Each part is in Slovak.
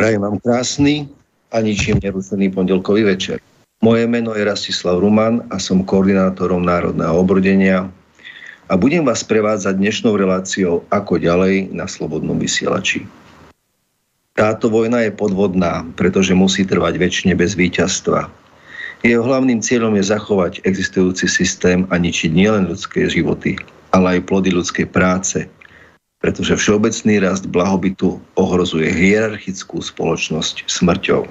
Prajem vám krásny a ničím nerušený pondelkový večer. Moje meno je Rastislav Ruman a som koordinátorom Národného obrodenia a budem vás prevádzať dnešnou reláciou Ako ďalej na Slobodnom vysielači. Táto vojna je podvodná, pretože musí trvať večne bez víťazstva. Jeho hlavným cieľom je zachovať existujúci systém a ničiť nielen ľudské životy, ale aj plody ľudskej práce, pretože všeobecný rast blahobytu ohrozuje hierarchickú spoločnosť smrťou.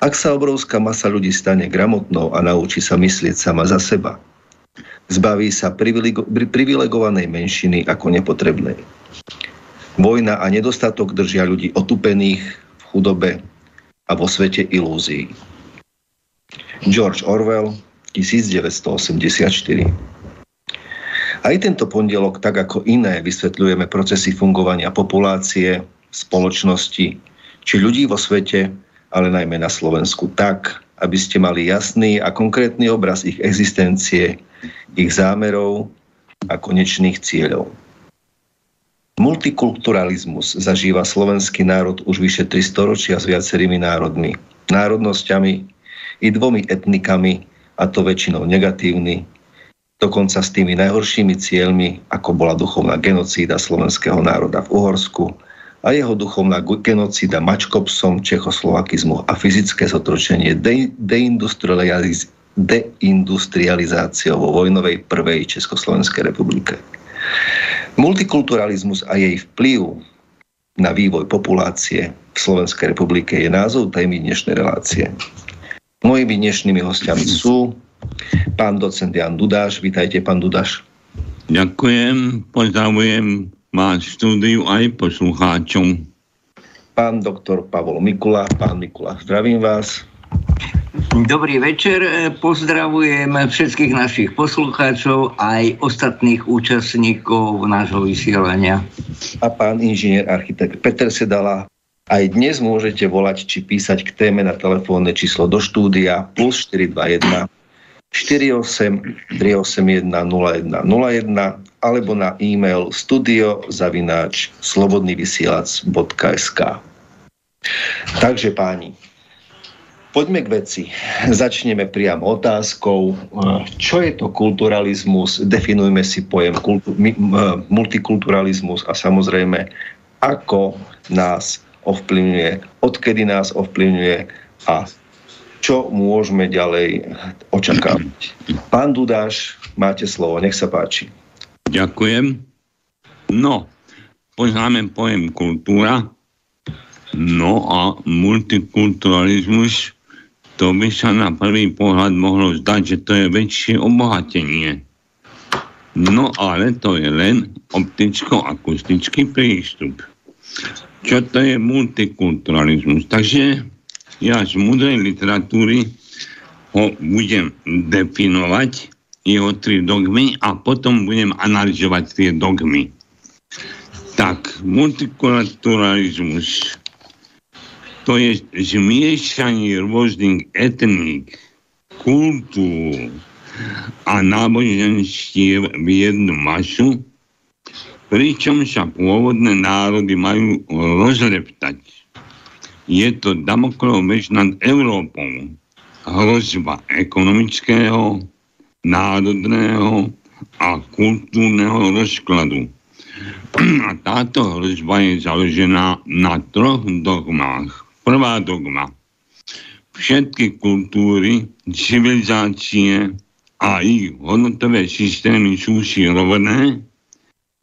Ak sa obrovská masa ľudí stane gramotnou a naučí sa myslieť sama za seba, zbaví sa privilegovanej menšiny ako nepotrebnej. Vojna a nedostatok držia ľudí otupených v chudobe a vo svete ilúzií. George Orwell, 1984. Aj tento pondelok, tak ako iné, vysvetľujeme procesy fungovania populácie, spoločnosti, či ľudí vo svete, ale najmä na Slovensku tak, aby ste mali jasný a konkrétny obraz ich existencie, ich zámerov a konečných cieľov. Multikulturalizmus zažíva slovenský národ už vyše 3 storočia s viacerými národmi, národnosťami i 2 etnikami, a to väčšinou negatívny, dokonca s tými najhoršími cieľmi, ako bola duchovná genocída slovenského národa v Uhorsku a jeho duchovná genocída mačkopsom, čechoslovakizmu a fyzické zotročenie deindustrializáciou vo vojnovej prvej Československej republike. Multikulturalizmus a jej vplyv na vývoj populácie v Slovenskej republike je názov témy dnešnej relácie. Mojimi dnešnými hostiami sú pán docent Jan Dudáš. Vítajte, pán Dudáš. Ďakujem, pozdravujem vás v štúdiu aj poslucháčom. Pán doktor Pavol Mikula. Pán Mikula, zdravím vás. Dobrý večer, pozdravujem všetkých našich poslucháčov aj ostatných účastníkov nášho vysielania. A pán inžinier architekt Peter Sedala. Aj dnes môžete volať či písať k téme na telefónne číslo do štúdia +421 48 381 0101 alebo na e-mail studio@slobodnyvysielac.sk. Takže páni, poďme k veci. Začneme priamo otázkou, čo je to kulturalizmus, definujme si pojem multikulturalizmus a samozrejme, ako nás ovplyvňuje, odkedy nás ovplyvňuje a čo môžeme ďalej očakávať. Pán Dudáš, máte slovo, nech sa páči. Ďakujem. No, poznáme pojem kultúra, no a multikulturalizmus, to by sa na prvý pohľad mohlo zdať, že to je väčšie obohatenie. No ale to je len opticko-akustický prístup. Čo to je multikulturalizmus? Takže ja z múdrej literatúry ho budem definovať, jeho 3 dogmy, a potom budem analyzovať tie dogmy. Tak, multikulturalizmus, to je zmiešanie rôznych etník, kultúr a náboženstiev v jednu masu, pričom sa pôvodné národy majú rozreptať. Je to Damoklov meč nad Európou, hrozba ekonomického, národného a kultúrneho rozkladu. A táto hrozba je založená na 3 dogmách. Prvá dogma. Všetky kultúry, civilizácie a ich hodnotové systémy sú si rovné,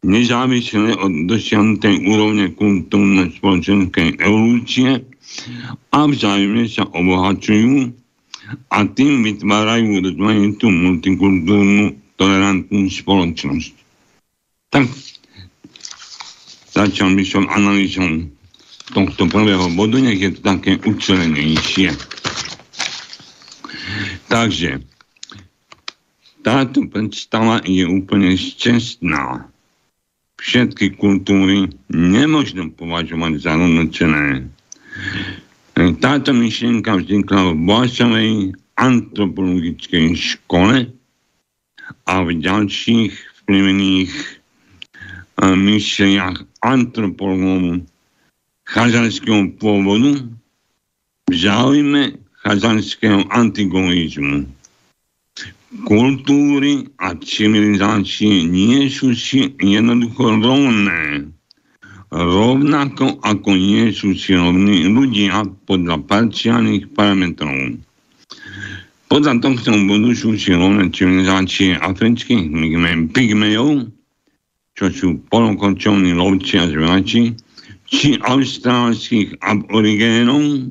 nezávisle od dosiahnutej úrovne kultúrno-spoločenskej evolúcie a vzájomne sa obohačujú a tým vytvárajú rozmanitú multikultúrnu tolerantnú spoločnosť. Tak začal by som analýzou tohto prvého bodu, nech je to také ucelenejšie. Takže táto predstava je úplne šťastná. Všetky kultúry nemožno považovať za rovnocenné. Táto myšlienka vznikla v Boasovej antropologickej škole a v ďalších vplyvných myšliach antropologov chazarského pôvodu v záujme chazarského antigoizmu. Kultúry a civilizácie nie sú si jednoducho rovné. Rovnako ako nie sú si rovní ľudia podľa parciálnych parametrov. Podľa tohto bodu sú si rovné civilizácie afrických pygmejov, čo sú polokočovní lovci a zvedači, či austrálskych aborigénov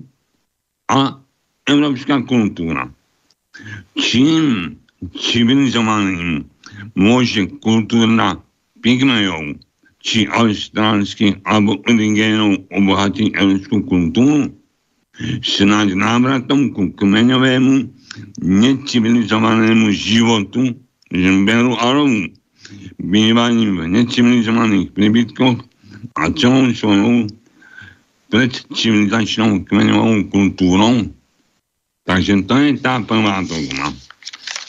a európska kultúra. Čím civilizovaným môže kultúra pygmejov či austrálskych aborigénov obohatiť európsku kultúru, snáď návratom ku kmeňovému necivilizovanému životu zberu a lovu, bývaním v necivilizovaných príbytkoch a celou svojou predcivilizačnou kmeňovou kultúrou. Takže to je tá prvá dogma.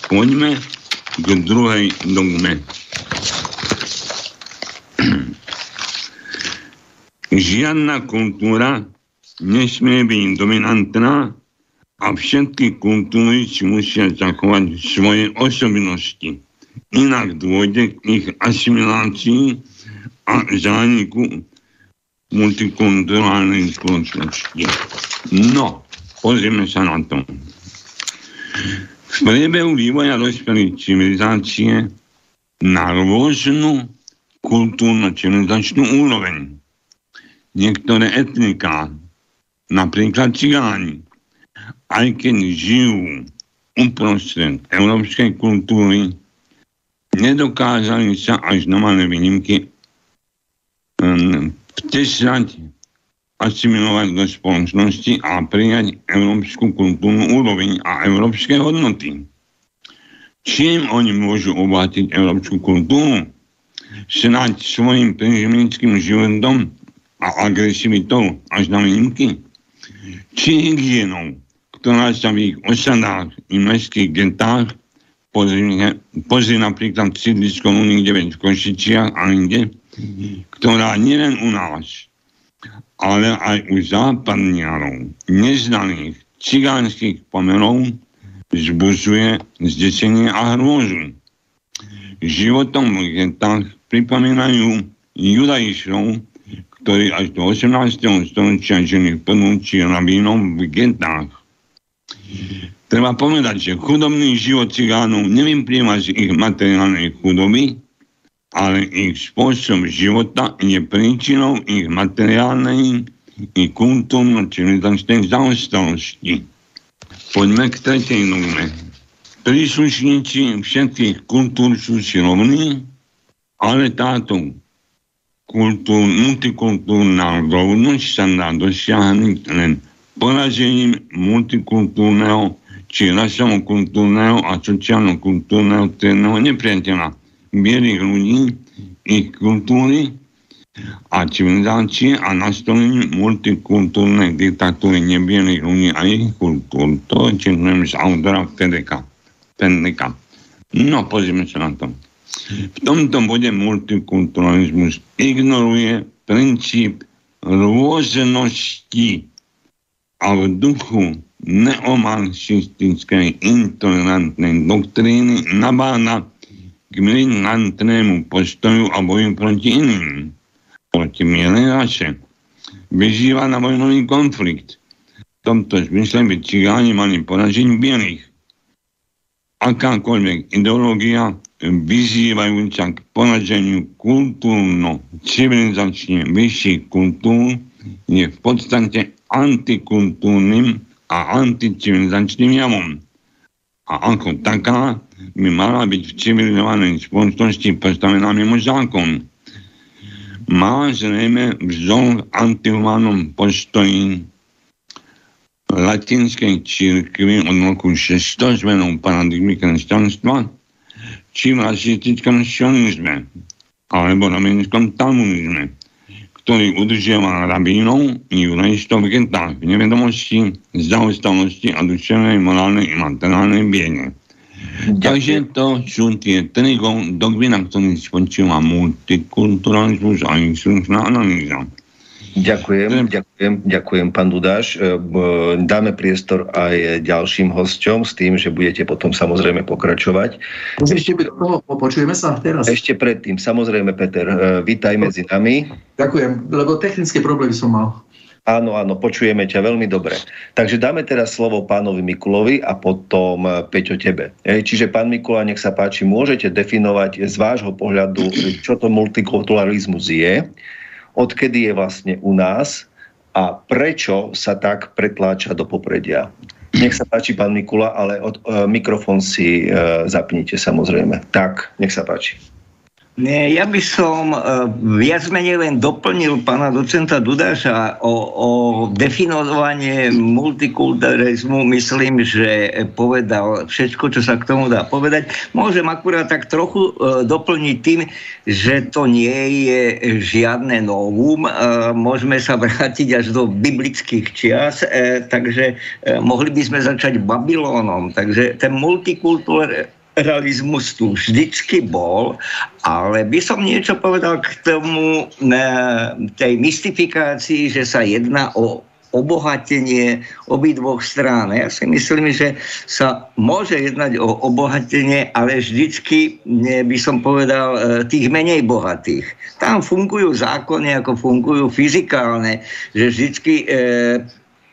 Poďme k druhej dogme. Žiadna kultúra nesmie byť dominantná a všetky kultúry si musia zachovať svoje osobnosti. Inak dôjde k ich asimilácii a zániku multikulturálnej spoločnosti. No, pozrieme sa na to. V priebehu vývoja dospelých civilizácie na rôznu kultúrno-civilizačnú úroveň. Niektoré etniká, napríklad cigáni, aj keď žijú uprostred európskej kultúry, nedokázali sa až na malé výnimky vtesať, asimilovať do spoločnosti a prijať európsku kultúrnu úroveň a európske hodnoty. Čím oni môžu obohatiť európsku kultúru? Snáď svojim preživníckým životom a agresivitou až na výnimky? Či hygienou, ktorá sa v ich osadách i mestských getách, pozri napríklad sídlisko 09 v Košiciach a inde, ktorá nielen u nás, ale aj u západniarov, neznaných cigánskych pomerov, vzbudzuje zdesenie a hrôzu. Životom v getách pripomínajú judaišov, ktorí až do 18. storočia žili v plnúči rabínov v getách. Treba povedať, že chudobný život cigánov nevyplýva z ich materiálnej chudoby, ale ich spôsob života je príčinou ich materiálnej i kultúrno-civilizačnej zaostalosti. Poďme k tretej dogme. Príslušníci všetkých kultúr sú si rovní, ale táto multikultúrna rovnosť sa dá dosiahnuť len porazením multikultúrneho či rasovo-kultúrneho a sociálno-kultúrneho triedneho nepriateľa bielých ľudí, ich kultúry, a civilizácie a nastolením multikultúrnej diktatúry nebielých ľudí a ich kultúr. To čítam z autora Fedeka. No, pozrieme sa na to. V tomto bode multikulturalizmus ignoruje princíp rôznosti a v duchu neomarxistickej intolerantnej doktríny nabáda k militantnému postoju a boju proti iným, proti mielej rase. Vyzýva na vojnový konflikt. V tomto zmysle by cigáni mali poražiť bielých. Akákoľvek ideológia vyzývajúca k poraženiu kultúrno-civilizačne vyšších kultúr je v podstate antikultúrnym a anticivilizačným javom. A ako taká by mala byť v civilizovanej spoločnosti postavená mimo zákon. Má zrejme vzor v antihumánnom postoji latinskej cirkvi od roku 600 zmenou paradigmy kresťanstva či v rasistickom sionizme alebo rabínskom talmudizme, ktorý udržiaval rabínov i juristov v getách, v nevedomosti, zaostalosti a duševnej, morálnej i materiálnej biede. Takže to sú tie tri dogmy, na ktorých spočíva multikulturalizmus a ich slušná analýza. Ďakujem, pán Dudáš. Dáme priestor aj ďalším hosťom s tým, že budete potom samozrejme pokračovať. Počujeme sa teraz? Ešte predtým, samozrejme, Peter, vítaj medzi nami. Ďakujem, lebo technické problémy som mal. Áno, počujeme ťa veľmi dobre. Takže dáme teraz slovo pánovi Mikulovi a potom Peťo tebe. Čiže pán Mikula, nech sa páči, môžete definovať z vášho pohľadu, čo to multikulturalizmus je, odkedy je vlastne u nás a prečo sa tak pretláča do popredia. Nech sa páči, pán Mikula, ale mikrofón si zapnite samozrejme. Tak, nech sa páči. Ja by som viac menej len doplnil pána docenta Dudáša o definovanie multikulturalizmu. Myslím, že povedal všetko, čo sa k tomu dá povedať. Môžem akurát tak trochu doplniť tým, že to nie je žiadne novum. Môžeme sa vrátiť až do biblických čias, takže mohli by sme začať Babylónom. Takže ten multikulturalizmus tu vždycky bol, ale by som niečo povedal k tomu, tej mystifikácii, že sa jedná o obohatenie obidvoch strán. Ja si myslím, že sa môže jednať o obohatenie, ale vždycky by som povedal tých menej bohatých. Tam fungujú zákony, ako fungujú fyzikálne, že vždycky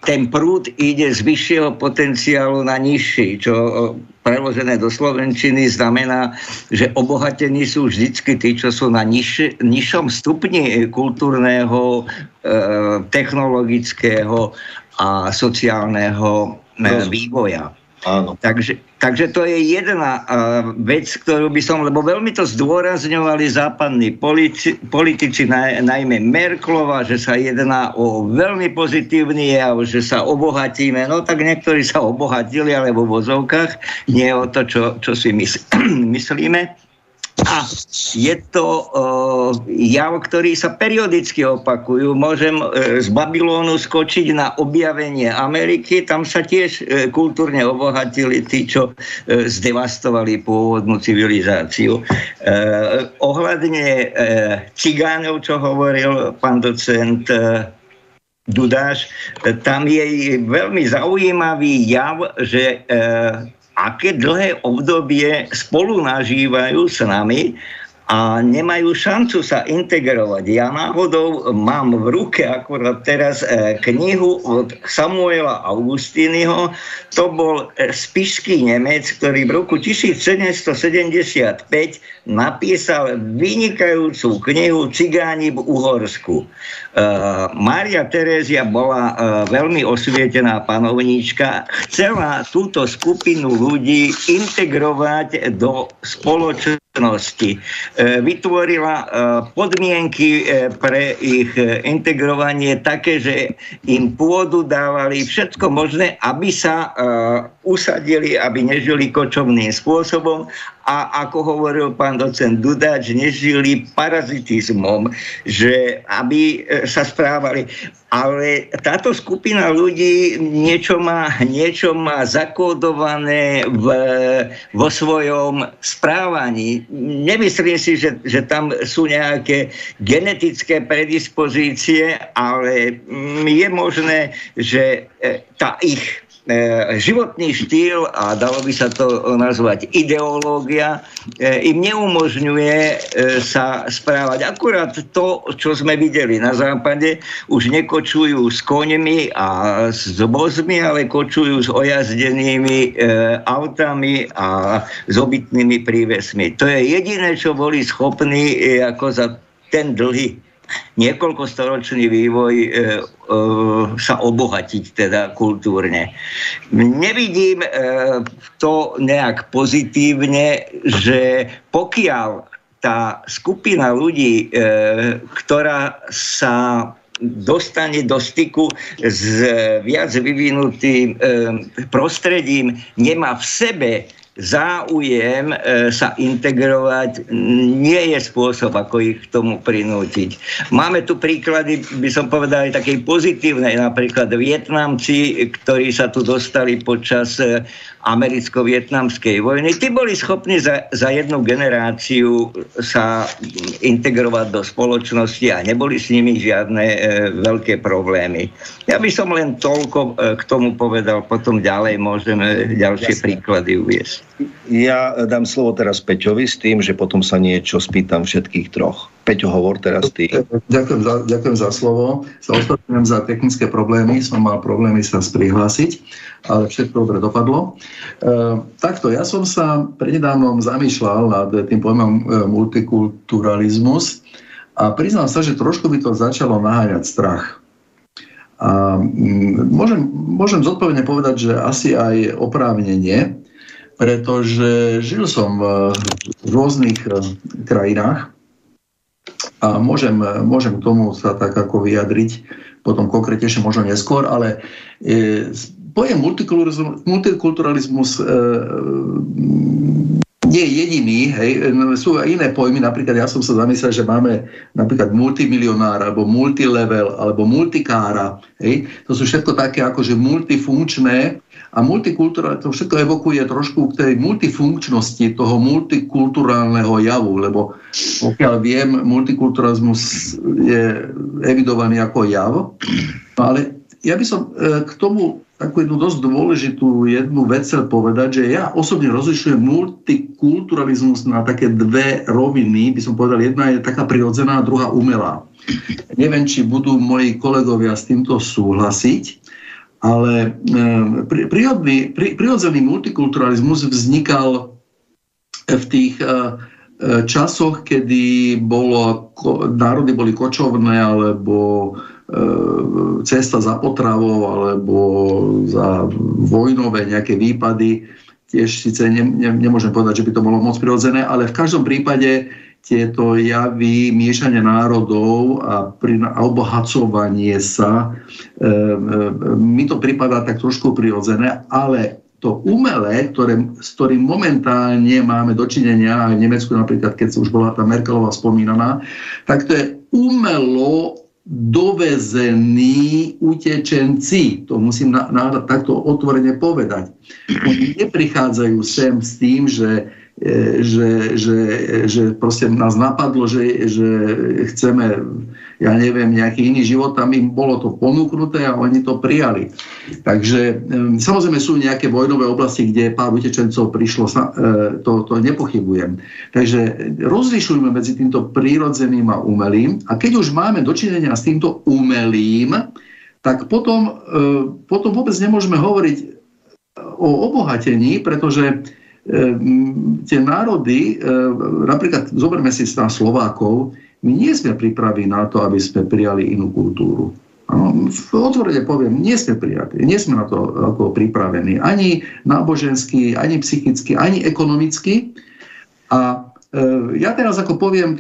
ten prúd ide z vyššieho potenciálu na nižší, čo preložené do slovenčiny znamená, že obohatení sú vždycky tí, čo sú na nižšom stupni kultúrneho, technologického a sociálneho vývoja. Áno. Takže to je jedna vec, ktorú by som, lebo veľmi to zdôrazňovali západní politici, najmä Merklova, že sa jedná o veľmi pozitívny jav, že sa obohatíme. No tak niektorí sa obohatili, ale vo vozovkách, nie o to, čo si myslíme. A je to jav, ktorý sa periodicky opakujú. Môžem z Babylónu skočiť na objavenie Ameriky. Tam sa tiež kultúrne obohatili tí, čo zdevastovali pôvodnú civilizáciu. Ohľadne cigánov, čo hovoril pán docent Dudáš, tam je veľmi zaujímavý jav, že aké dlhé obdobie spolu nažívajú s nami a nemajú šancu sa integrovať. Ja náhodou mám v ruke akurát teraz knihu od Samuela Augustínyho. To bol spišský Nemec, ktorý v roku 1775 napísal vynikajúcu knihu Cigáni v Uhorsku. Mária Terézia bola veľmi osvietená panovníčka. Chcela túto skupinu ľudí integrovať do spoločnosti vytvorila podmienky pre ich integrovanie také, že im pôdu dávali všetko možné, aby sa usadili, aby nežili kočovným spôsobom a ako hovoril pán docent Dudáč, nežili parazitizmom, že aby sa správali. Ale táto skupina ľudí niečo má zakódované vo svojom správaní. Nemyslím si, že tam sú nejaké genetické predispozície, ale je možné, že tá ich životný štýl, a dalo by sa to nazvať ideológia, im neumožňuje sa správať. Akurát to, čo sme videli na západe, už nekočujú s koňmi a s vozmi, ale kočujú s ojazdenými autami a s obytnými prívesmi. To je jediné, čo boli schopní ako za ten dlhý niekoľkostoročný vývoj sa obohatiť teda kultúrne. Nevidím to nejak pozitívne, že pokiaľ tá skupina ľudí, ktorá sa dostane do styku s viac vyvinutým prostredím, nemá v sebe záujem sa integrovať, nie je spôsob, ako ich k tomu prinútiť. Máme tu príklady, by som povedal, aj takej pozitívnej, napríklad Vietnamci, ktorí sa tu dostali počas americko-vietnamskej vojny. Tí boli schopní za jednu generáciu sa integrovať do spoločnosti a neboli s nimi žiadne veľké problémy. Ja by som len toľko k tomu povedal, potom ďalej môžeme ďalšie príklady uviesť. Ja dám slovo teraz Peťovi s tým, že potom sa niečo spýtam všetkých troch. Peťo, hovor teraz ty. Ďakujem za slovo. Sa ospravedlňujem za technické problémy. Som mal problémy sa prihlásiť, ale všetko dobre dopadlo. Takto, ja som sa prednedávnom zamýšľal nad tým pojmom multikulturalizmus a priznám sa, že trošku by to začalo naháňať strach. A môžem zodpovedne povedať, že asi aj oprávnene, pretože žil som v rôznych krajinách a môžem k tomu sa tak ako vyjadriť, potom konkrétnejšie možno neskôr, ale pojem multikulturalizmus nie je jediný, hej, sú aj iné pojmy, napríklad ja som sa zamyslel, že máme napríklad multimilionár, alebo multilevel, alebo multikára, hej, to sú všetko také akože multifunkčné a multikultúra, to všetko evokuje trošku k tej multifunkčnosti toho multikulturálneho javu, lebo pokiaľ viem, multikulturalizmus je evidovaný ako jav, ale ja by som k tomu takú jednu dosť dôležitú jednu vec chcel povedať, že ja osobne rozlišujem multikulturalizmus na také dve roviny, by som povedal, jedna je taká prirodzená, druhá umelá. Neviem, či budú moji kolegovia s týmto súhlasiť, ale prirodzený multikulturalizmus vznikal v tých časoch, kedy národy boli kočovné, alebo cesta za potravou, alebo za vojnové nejaké výpady. Tiež síce nemôžem povedať, že by to bolo moc prirodzené, ale v každom prípade tieto javy miešania národov a obohacovanie sa, mi to pripadá tak trošku prirodzené, ale to umelé, s ktorým momentálne máme dočinenia, aj v Nemecku napríklad, keď už bola tá Merkelová spomínaná, tak to je umelo dovezení utečenci. To musím takto otvorene povedať. Oni neprichádzajú sem s tým, že proste nás napadlo, že chceme, ja neviem, nejaký iný život, tam im bolo to ponúknuté a oni to prijali. Takže samozrejme sú nejaké vojnové oblasti, kde pár utečencov prišlo, to nepochybujem. Takže rozlišujme medzi týmto prírodzeným a umelým a keď už máme dočinenia s týmto umelým, tak potom vôbec nemôžeme hovoriť o obohatení, pretože tie národy, napríklad zoberme si na Slovákov, my nie sme pripravení na to, aby sme prijali inú kultúru. Otvorene poviem, nie sme prijatí, nie sme na to ako pripravení. Ani nábožensky, ani psychicky, ani ekonomicky. A Ja teraz ako poviem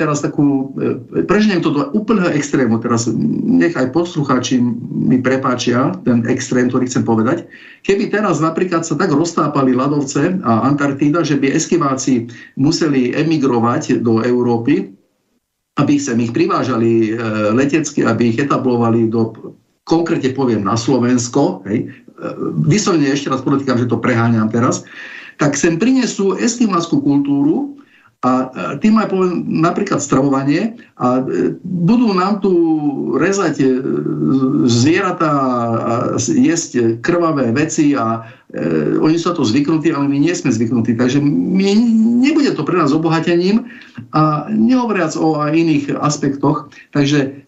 preženiem to do úplného extrému, teraz nech aj poslucháči mi prepáčia ten extrém, ktorý chcem povedať. Keby teraz napríklad sa tak roztápali ľadovce a Antarktída, že by eskimáci museli emigrovať do Európy, aby sem ich privážali letecky, aby ich etablovali konkrétne poviem na Slovensko, vyslovene ešte raz podotýkam, že to preháňam teraz, tak sem prinesú eskimáckú kultúru a tým aj poviem napríklad stravovanie a budú nám tu rezať zvieratá a jesť krvavé veci a oni sú to zvyknutí, ale my nie sme zvyknutí. Takže nebude to pre nás obohatením a nehovoriac o aj iných aspektoch. Takže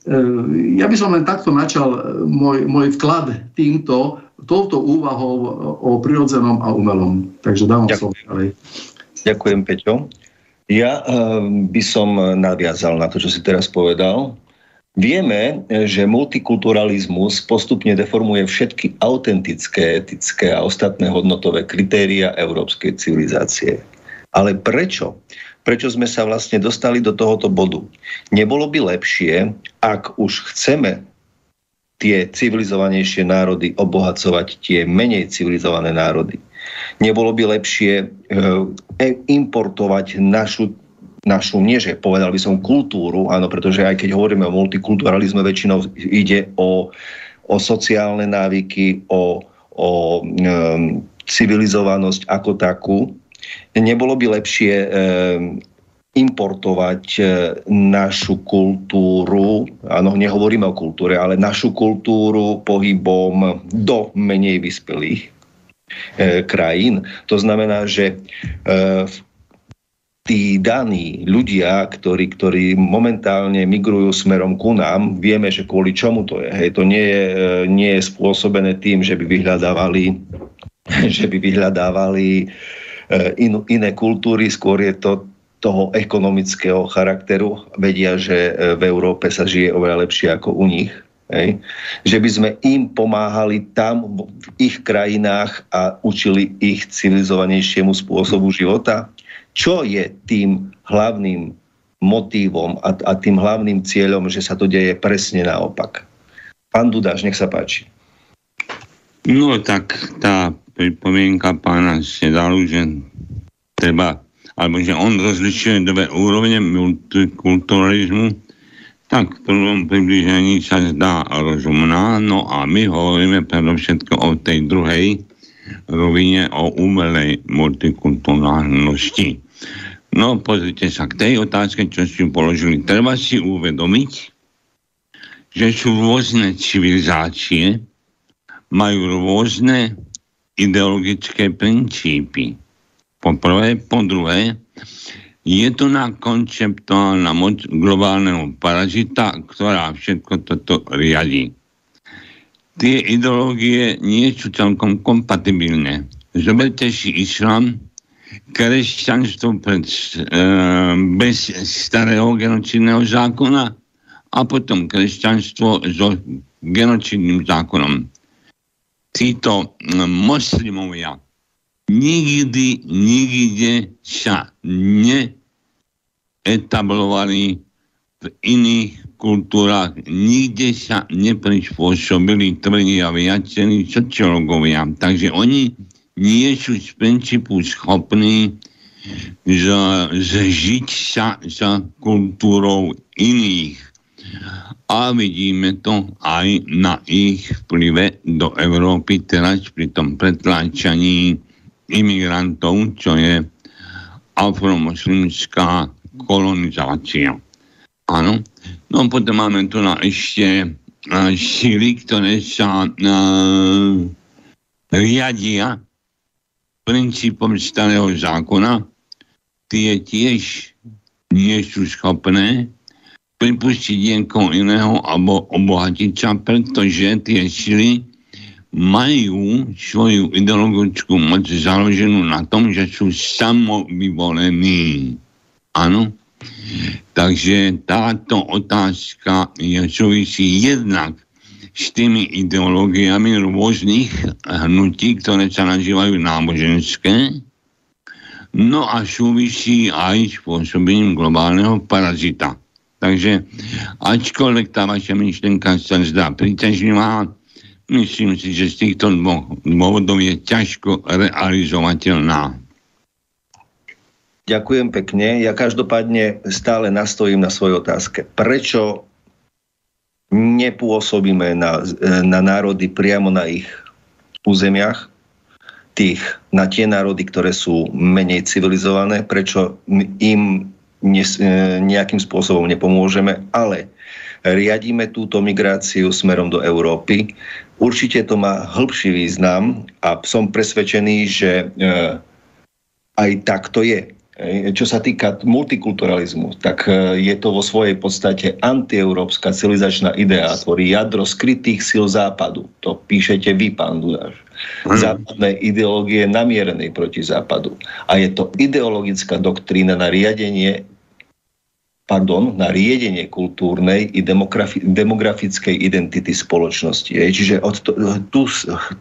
ja by som len takto načal môj vklad touto úvahou o prirodzenom a umelom. Takže dávam slovo ďalej. Ďakujem, Peťo. Ja by som nadviazal na to, čo si teraz povedal. Vieme, že multikulturalizmus postupne deformuje všetky autentické, etické a ostatné hodnotové kritéria európskej civilizácie. Ale prečo? Prečo sme sa vlastne dostali do tohoto bodu? Nebolo by lepšie, ak už chceme tie civilizovanejšie národy obohacovať tie menej civilizované národy? Nebolo by lepšie importovať našu, nie že povedal by som kultúru, áno, pretože aj keď hovoríme o multikulturalizme, väčšinou ide o sociálne návyky, o civilizovanosť ako takú. Nebolo by lepšie importovať našu kultúru, áno, nehovoríme o kultúre, ale našu kultúru pohybom do menej vyspelých krajín. To znamená, že tí daní ľudia, ktorí momentálne migrujú smerom ku nám, vieme, že kvôli čomu to je. Hej, to nie je spôsobené tým, že by vyhľadávali iné kultúry, skôr je to toho ekonomického charakteru. Vedia, že v Európe sa žije oveľa lepšie ako u nich. Hej. Že by sme im pomáhali tam v ich krajinách a učili ich civilizovanejšiemu spôsobu života. Čo je tým hlavným motívom a tým hlavným cieľom, že sa to deje presne naopak? Pán Dudáš, nech sa páči. No tak tá pripomienka pána Sedalu, že treba, alebo že on rozlišuje dve úrovne multikulturalizmu, tak v prvom približení sa zdá rozumná, no a my hovoríme predovšetko o tej druhej rovine, o umelej multikulturálnosti. No pozrite sa k tej otázke, čo si položili. Treba si uvedomiť, že sú rôzne civilizácie, majú rôzne ideologické princípy. Po prvé, po druhé, je to na konceptuálna moc globálneho parazita, ktorá všetko toto riadi. Tie ideológie nie sú celkom kompatibilné. Zoberte si islám, kresťanstvo bez starého genocidného zákona a potom kresťanstvo so genocidným zákonom. Títo moslimovia nikde sa neetablovali v iných kultúrach, nikde sa neprispôsobili, tvrdia viacerí sociológovia. Takže oni nie sú z princípu schopní zžiť sa za kultúrou iných. A vidíme to aj na ich vplyve do Európy teraz pri tom pretláčaní imigrantov, čo je afromoslimská kolonizácia. Áno. No potom máme tu na ešte síly, ktoré sa riadia princípom starého zákona. Tie tiež nie sú schopné pripustiť niekoho iného alebo obohatiť sa, pretože tie síly majú svoju ideologickú moc založenú na tom, že sú samovyvolení. Áno? Takže táto otázka súvisí jednak s tými ideológiami rôznych hnutí, ktoré sa nazývajú náboženské. no a súvisí aj s pôsobením globálneho parazita. Takže ačkoľvek tá vaša myšlenka sa zdá príťažlivá, myslím si, že z týchto dvoch dôvodov je ťažko realizovateľná. Ďakujem pekne. Ja každopádne stále nastojím na svojej otázke. Prečo nepôsobíme na národy priamo na ich územiach, na tie národy, ktoré sú menej civilizované, prečo im nejakým spôsobom nepomôžeme, ale riadíme túto migráciu smerom do Európy. Určite to má hĺbší význam a som presvedčený, že aj tak to je. Čo sa týka multikulturalizmu, tak je to vo svojej podstate antieurópska civilizačná idea, tvorí jadro skrytých síl západu. To píšete vy, pán Dudáš. Západnej ideológie namierenej proti západu. A je to ideologická doktrína na riadenie kultúrnej i demografickej identity spoločnosti. Čiže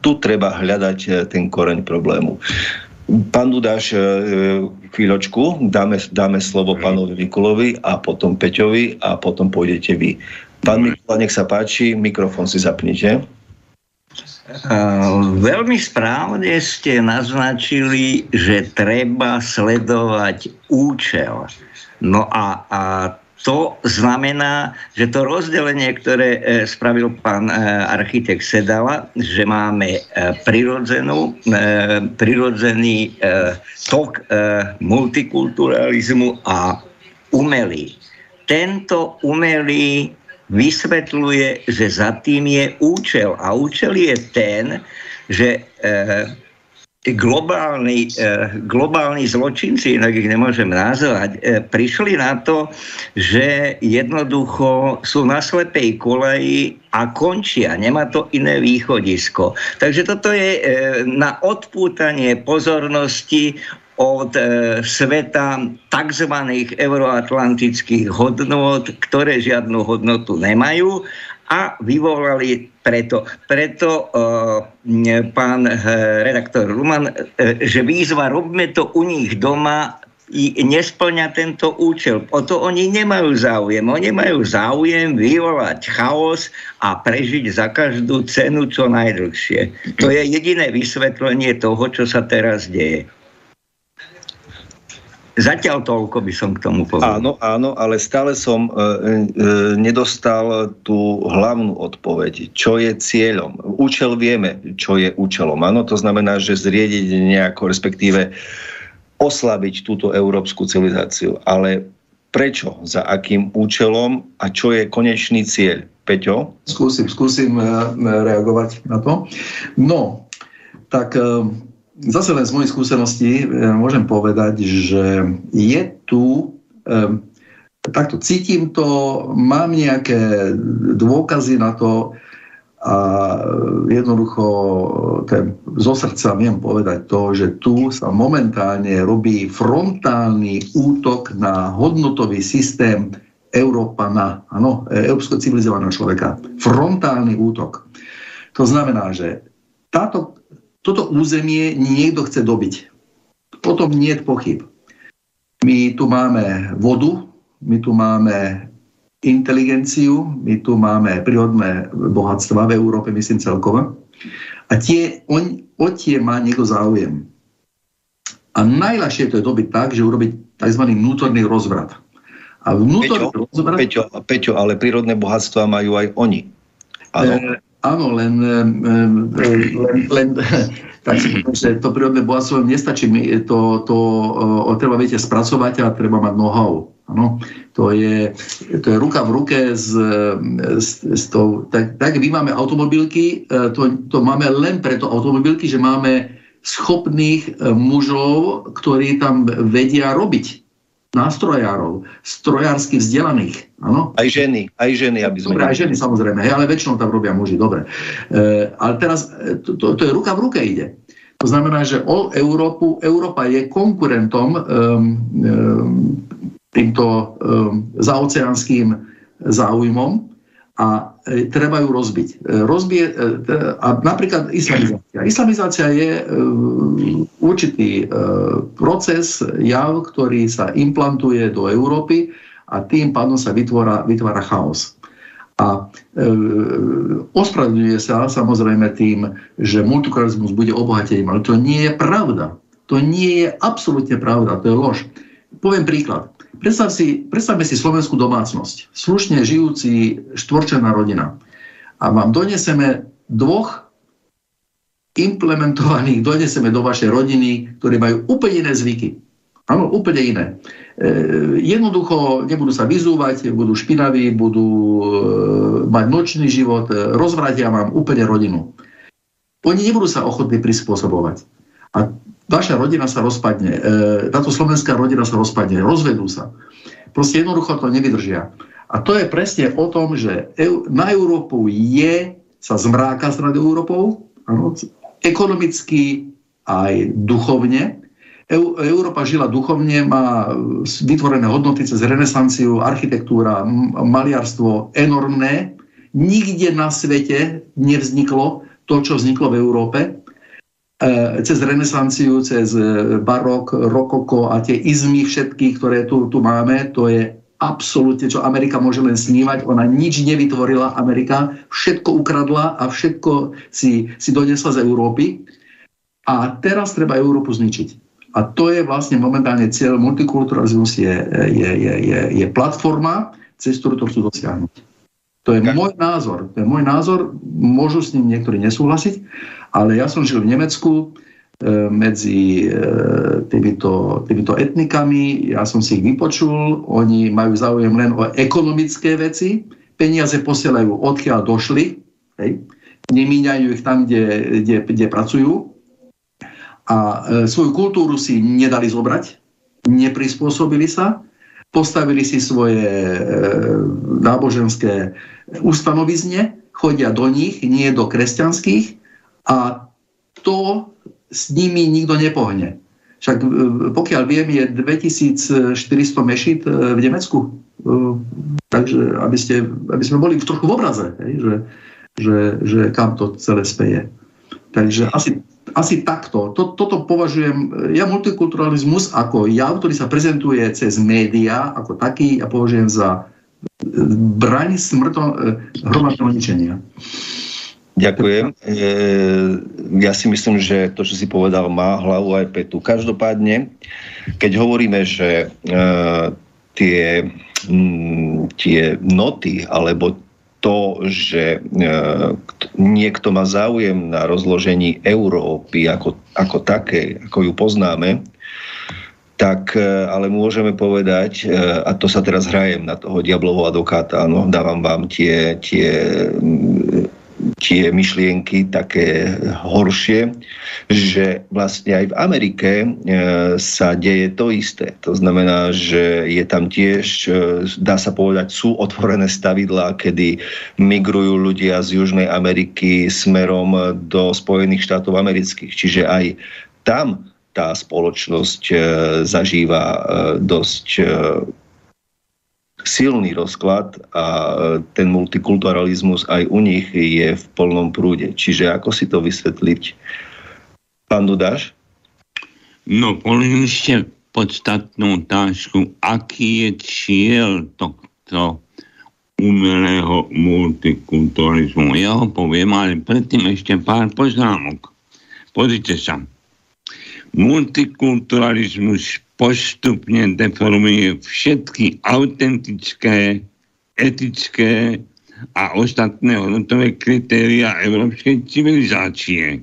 tu treba hľadať ten koreň problému. Pán Dudáš, chvíľočku, dáme slovo pánovi Mikulovi a potom Peťovi a potom pôjdete vy. Pán Mikula, nech sa páči, mikrofón si zapnite. Veľmi správne ste naznačili, že treba sledovať účel. No a to znamená, že to rozdelenie, ktoré spravil pán architekt Sedala, že máme prirodzený tok multikulturalizmu a umelý. Tento umelý vysvetľuje, že za tým je účel. A účel je ten, že globálni zločinci, inak ich nemôžem nazvať, prišli na to, že jednoducho sú na slepej koleji a končia. Nemá to iné východisko. Takže toto je na odpútanie pozornosti od sveta tzv. Euroatlantických hodnôt, ktoré žiadnu hodnotu nemajú, a vyvolali preto pán redaktor Ruman, že výzva robme to u nich doma nesplňa tento účel. O to oni nemajú záujem. Oni majú záujem vyvolať chaos a prežiť za každú cenu čo najdlhšie. To je jediné vysvetlenie toho, čo sa teraz deje. Zatiaľ toľko by som k tomu povedal. Áno, ale stále som nedostal tú hlavnú odpoveď. Čo je cieľom? Účel vieme, čo je účelom. Áno, to znamená, že zriediť nejako, respektíve oslabiť túto európsku civilizáciu. Ale prečo? Za akým účelom? A čo je konečný cieľ? Peťo? Skúsim reagovať na to. No, tak... Zase len z mojej skúsenosti môžem povedať, že je tu, takto cítim to, mám nejaké dôkazy na to a jednoducho zo srdca viem povedať to, že tu sa momentálne robí frontálny útok na hodnotový systém Európana, áno, európsko civilizovaného človeka. Frontálny útok. To znamená, že toto územie niekto chce dobiť. O tom nie je pochyb. My tu máme vodu, my tu máme inteligenciu, my tu máme prírodné bohatstva v Európe, myslím celkovo. A o tie má niekto záujem. A najľahšie to je dobiť tak, že urobiť tzv. Vnútorný rozvrat. A vnútorný rozvrat... Peťo, ale prírodné bohatstva majú aj oni. Áno, len tak si poviem, že to prírodné bohatstvo nestačí. To treba, viete, spracovať a treba mať know-how. Áno, to je ruka v ruke s tou... Tak my máme automobilky, to máme len preto automobilky, že máme schopných mužov, ktorí tam vedia robiť. Nástrojárov, strojársky vzdelaných. Áno? Aj ženy, aby sme... Dobre, aj ženy samozrejme, ale väčšinou tam robia muži, dobre. Ale teraz to je ruka v ruke ide. To znamená, že Európa je konkurentom týmto zaoceánskym záujmom a treba ju rozbiť. A napríklad islamizácia. Islamizácia je určitý proces, jav, ktorý sa implantuje do Európy a tým pádom sa vytvára chaos. A ospravedlňuje sa samozrejme tým, že multikulturalizmus bude obohatením, ale to nie je pravda. To nie je absolútne pravda, to je lož. Poviem príklad. Predstavme si slovenskú domácnosť. Slušne žijúci štvorčlenná rodina. A vám doneseme dvoch implementovaných, doneseme do vašej rodiny, ktorí majú úplne iné zvyky. Áno, úplne iné. Jednoducho nebudú sa vyzúvať, budú špinaví, budú mať nočný život, rozvrátia vám úplne rodinu. Oni nebudú sa ochotní prispôsobovať. A vaša rodina sa rozpadne, táto slovenská rodina sa rozpadne, rozvedú sa. Proste jednoducho to nevydržia. A to je presne o tom, že na Európu sa zmráka s Európou, ekonomicky aj duchovne. Európa žila duchovne, má vytvorené hodnoty cez renesanciu, architektúra, maliarstvo enormné. Nikde na svete nevzniklo to, čo vzniklo v Európe. Cez renesanciu, cez barok, rokoko a tie izmy všetky, ktoré tu máme, to je absolútne, čo Amerika môže len snívať. Ona nič nevytvorila, Amerika všetko ukradla a všetko si donesla z Európy. A teraz treba Európu zničiť. A to je vlastne momentálne cieľ. Multikulturalizmus je platforma, cez ktorú to chcú dosiahnuť. To je môj názor. To je môj názor. Môžu s ním niektorí nesúhlasiť, ale ja som žil v Nemecku medzi týmito etnikami. Ja som si ich vypočul. Oni majú záujem len o ekonomické veci. Peniaze posielajú odkiaľ došli. Hej. Nemíňajú ich tam, kde pracujú. A svoju kultúru si nedali zobrať, neprispôsobili sa, postavili si svoje náboženské ustanovizne, chodia do nich, nie do kresťanských a to s nimi nikto nepohne. Však pokiaľ viem, je 2400 mešít v Nemecku. Takže aby sme boli trochu v obraze, že kam to celé speje. Takže asi takto. Toto považujem, ja multikulturalizmus ako jav, ktorý sa prezentuje cez médiá ako taký, ja považujem za braň hromadného ničenia. Ďakujem. Ja si myslím, že to, čo si povedal, má hlavu aj petu. Každopádne, keď hovoríme, že tie noty, alebo to, že niekto má záujem na rozložení Európy ako také, ako ju poznáme, tak ale môžeme povedať, a to sa teraz hrajem na toho diablovho advokáta, áno, dávam vám tie myšlienky také horšie, že vlastne aj v Amerike sa deje to isté. To znamená, že je tam tiež, dá sa povedať, sú otvorené stavidlá, kedy migrujú ľudia z Južnej Ameriky smerom do Spojených štátov amerických. Čiže aj tam tá spoločnosť zažíva dosť silný rozklad a ten multikulturalizmus aj u nich je v plnom prúde. Čiže ako si to vysvetliť? Pán Dudáš? No, položili ste podstatnú otázku, aký je cieľ tohto umelého multikulturalizmu. Ja ho poviem, ale predtým ešte pár poznámok. Pozrite sa. Multikulturalizmus postupne deformuje všetky autentické, etické a ostatné hodnotové kritéria európskej civilizácie.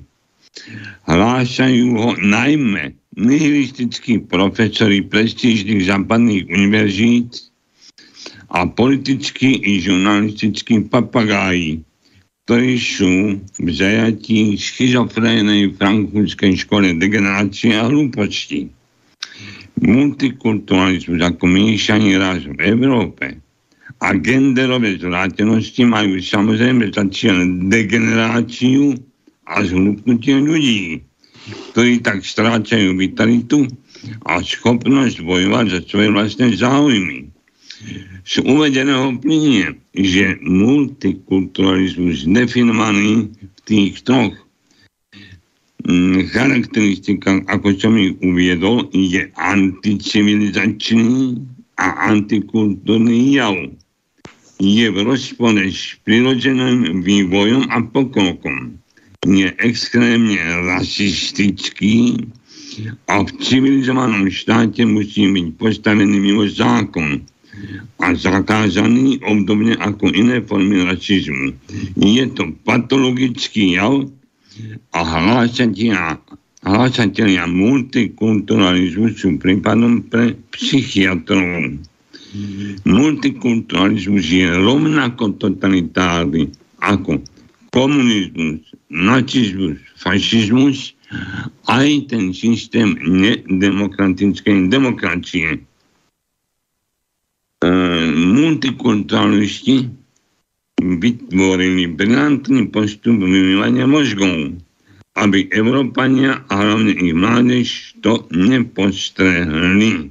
Hlášajú ho najmä nihilistickí profesori prestížnych západných univerzít a politickí i žurnalistickí papagáji, ktorí sú v zajatí schizofrénej frankfurtskej škole degenerácie a hlúposti. Multikulturalizmus ako miešanie ras v Európe a genderové zvrátenosti majú samozrejme za cieľ degeneráciu a zhlúpnutie ľudí, ktorí tak strácajú vitalitu a schopnosť bojovať za svoje vlastné záujmy. Z uvedeného plynie, že multikulturalizmus definovaný v tých troch charakteristikách, ako som ich uviedol, je anticivilizačný a antikultúrny jav. Je v rozpore s prirodzeným vývojom a pokrokom. Je extrémne rasistický a v civilizovanom štáte musí byť postavený mimo zákon a zakázaný obdobne ako iné formy rasizmu. Je to patologický jav a hlásatelia multikulturalizmu sú prípadom pre psychiatrov. Multikulturalizmus je rovnako totalitárny ako komunizmus, nacizmus, fašizmus, aj ten systém nedemokratickej demokracie. Multikulturalisti vytvorili brilantný postup vymývania mozgov, aby Európania a hlavne ich mládež to nepostrehli.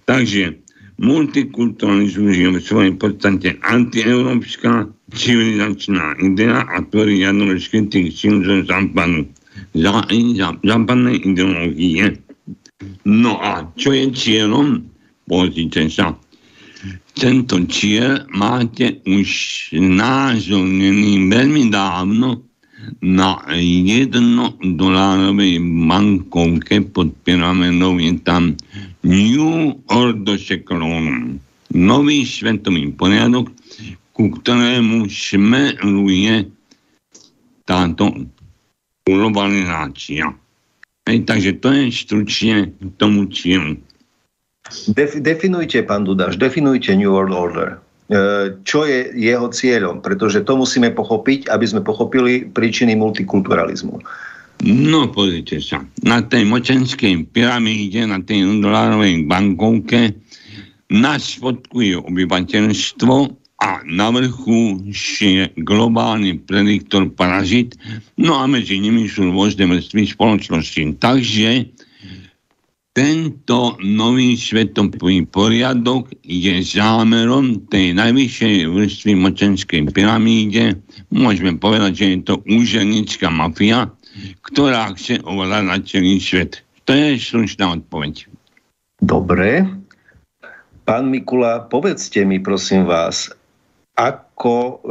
Takže multikulturalizmus je v svojej podstate antieurópska civilizačná idea a tvorí jadro skrytých síl zo západu. Západnej ideológie. No a čo je cieľom? Pozrite sa. Tento cieľ máte už názornený veľmi dávno na $1 bankovke pod pyramidou je tam New Order Seclorum. Nový svetový poriadok, ku ktorému smeruje táto globalizácia. Takže to je stručne k tomu cieľu. Definujte, pán Dudáš, definujte New World Order. Čo je jeho cieľom? Pretože to musíme pochopiť, aby sme pochopili príčiny multikulturalizmu. No, pozrite sa. Na tej mocenskej pyramíde, na tej $1 bankovke nás spodkuje obyvateľstvo a na vrchu je globálny prediktor parazit, no a medzi nimi sú rôzne vrstvy spoločnosti. Takže tento nový svetový poriadok je zámerom tej najvyššej vrstvy mocenskej pyramíde. Môžeme povedať, že je to úžernická mafia, ktorá chce ovládať celý svet. To je slušná odpoveď. Dobre. Pán Mikula, povedzte mi, prosím vás, ako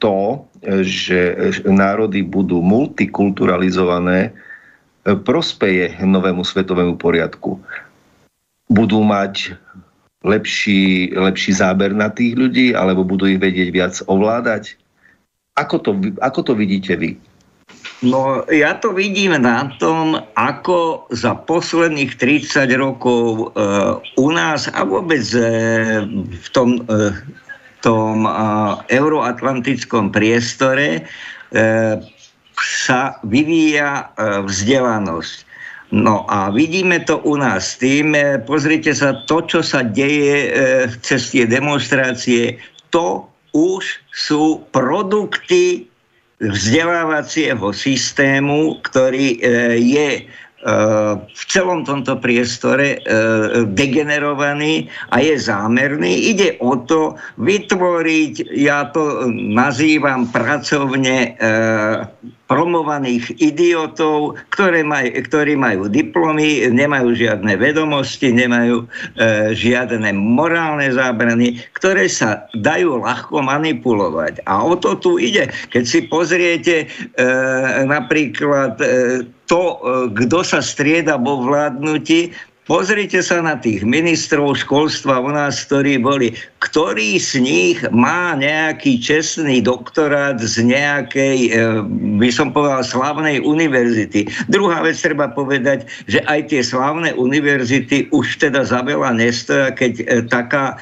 to, že národy budú multikulturalizované, prospeje novému svetovému poriadku. Budú mať lepší záber na tých ľudí, alebo budú ich vedieť viac ovládať? Ako to vidíte vy? No, ja to vidím na tom, ako za posledných 30 rokov u nás a vôbec v tom euroatlantickom priestore sa vyvíja vzdelanosť. No a vidíme to u nás tým, pozrite sa, to, čo sa deje cez tie demonstrácie, to už sú produkty vzdelávacieho systému, ktorý je v celom tomto priestore degenerovaný a je zámerný. Ide o to vytvoriť, ja to nazývam pracovne promovaných idiotov, ktorí majú diplomy, nemajú žiadne vedomosti, nemajú žiadne morálne zábrany, ktoré sa dajú ľahko manipulovať. A o to tu ide. Keď si pozriete napríklad to, kto sa strieda vo vládnutí, pozrite sa na tých ministrov školstva u nás, ktorí boli. Ktorý z nich má nejaký čestný doktorát z nejakej, by som povedal, slávnej univerzity. Druhá vec, treba povedať, že aj tie slávne univerzity už teda za veľa nestoja, keď taká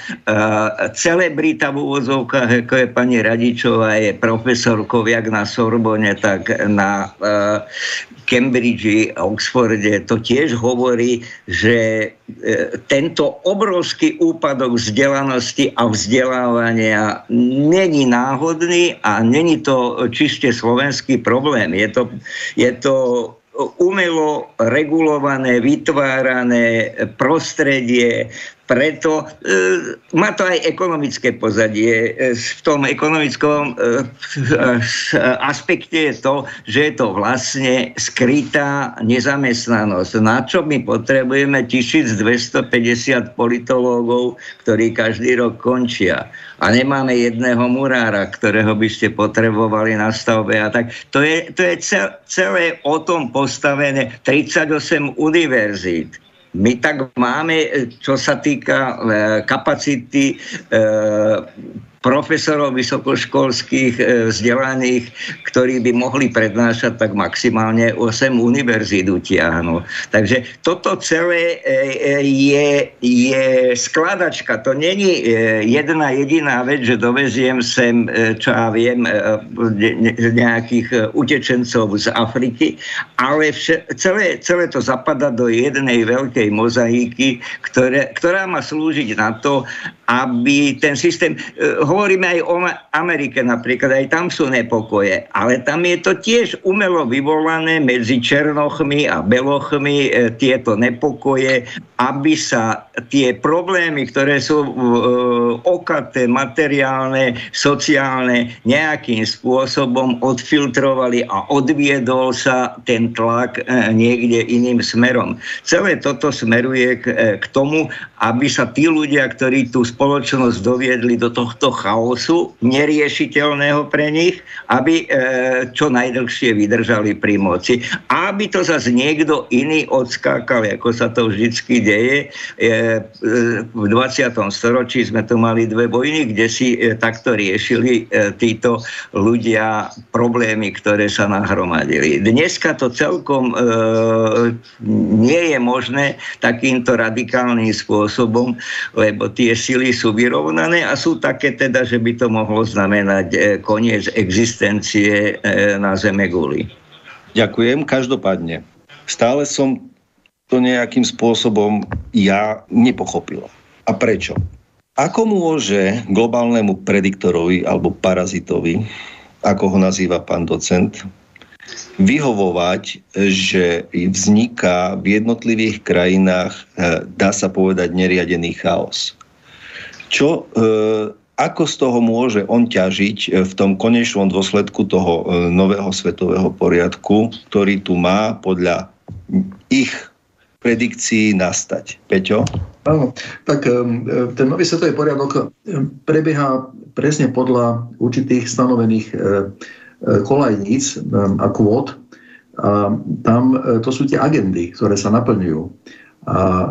celebrita v úvodzovkách, ako je pani Radičová, je profesorkou jak na Sorbonne, tak na Cambridge, Oxforde, to tiež hovorí, že tento obrovský úpadok vzdelanosti a vzdelávania není náhodný a není to čiste slovenský problém. Je to umelo regulované, vytvárané prostredie preto má to aj ekonomické pozadie. V tom ekonomickom aspekte je to, že je to vlastne skrytá nezamestnanosť. Na čo my potrebujeme 1250 politológov, ktorí každý rok končia. A nemáme jedného murára, ktorého by ste potrebovali na stavbe. A tak to je celé o tom postavené 38 univerzít. My tak máme, čo sa týka kapacity profesorov vysokoškolských vzdelaných, ktorí by mohli prednášať, tak maximálne 8 univerzít utiahnu. Takže toto celé je skladačka. To není jedna jediná vec, že doveziem sem, čo ja viem, nejakých utečencov z Afriky, ale celé to zapadá do jednej veľkej mozaiky, ktorá má slúžiť na to, aby ten systém, hovoríme aj o Amerike napríklad, aj tam sú nepokoje, ale tam je to tiež umelo vyvolané medzi černochmi a belochmi tieto nepokoje, aby sa tie problémy, ktoré sú okaté, materiálne, sociálne, nejakým spôsobom odfiltrovali a odviedol sa ten tlak niekde iným smerom. Celé toto smeruje k tomu, aby sa tí ľudia, ktorí tú spoločnosť doviedli do tohto chaosu, neriešiteľného pre nich, aby čo najdlhšie vydržali pri moci. A aby to zase niekto iný odskákal, ako sa to vždycky deje. V 20. storočí sme tu mali 2 vojny, kde si takto riešili títo ľudia problémy, ktoré sa nahromadili. Dneska to celkom nie je možné takýmto radikálnym spôsobom, lebo tie sily sú vyrovnané a sú také teda, že by to mohlo znamenať koniec existencie na Zemeguli. Ďakujem. Každopádne, stále som to nejakým spôsobom ja nepochopil. A prečo? Ako môže globálnemu prediktorovi alebo parazitovi, ako ho nazýva pán docent, vyhovovať, že vzniká v jednotlivých krajinách, dá sa povedať, neriadený chaos? Ako z toho môže on ťažiť v tom konečnom dôsledku toho nového svetového poriadku, ktorý tu má podľa ich predikcií nastať? Peťo? Áno, tak ten nový svetový poriadok prebieha presne podľa určitých stanovených kolajníc a kvót. A tam to sú tie agendy, ktoré sa naplňujú. A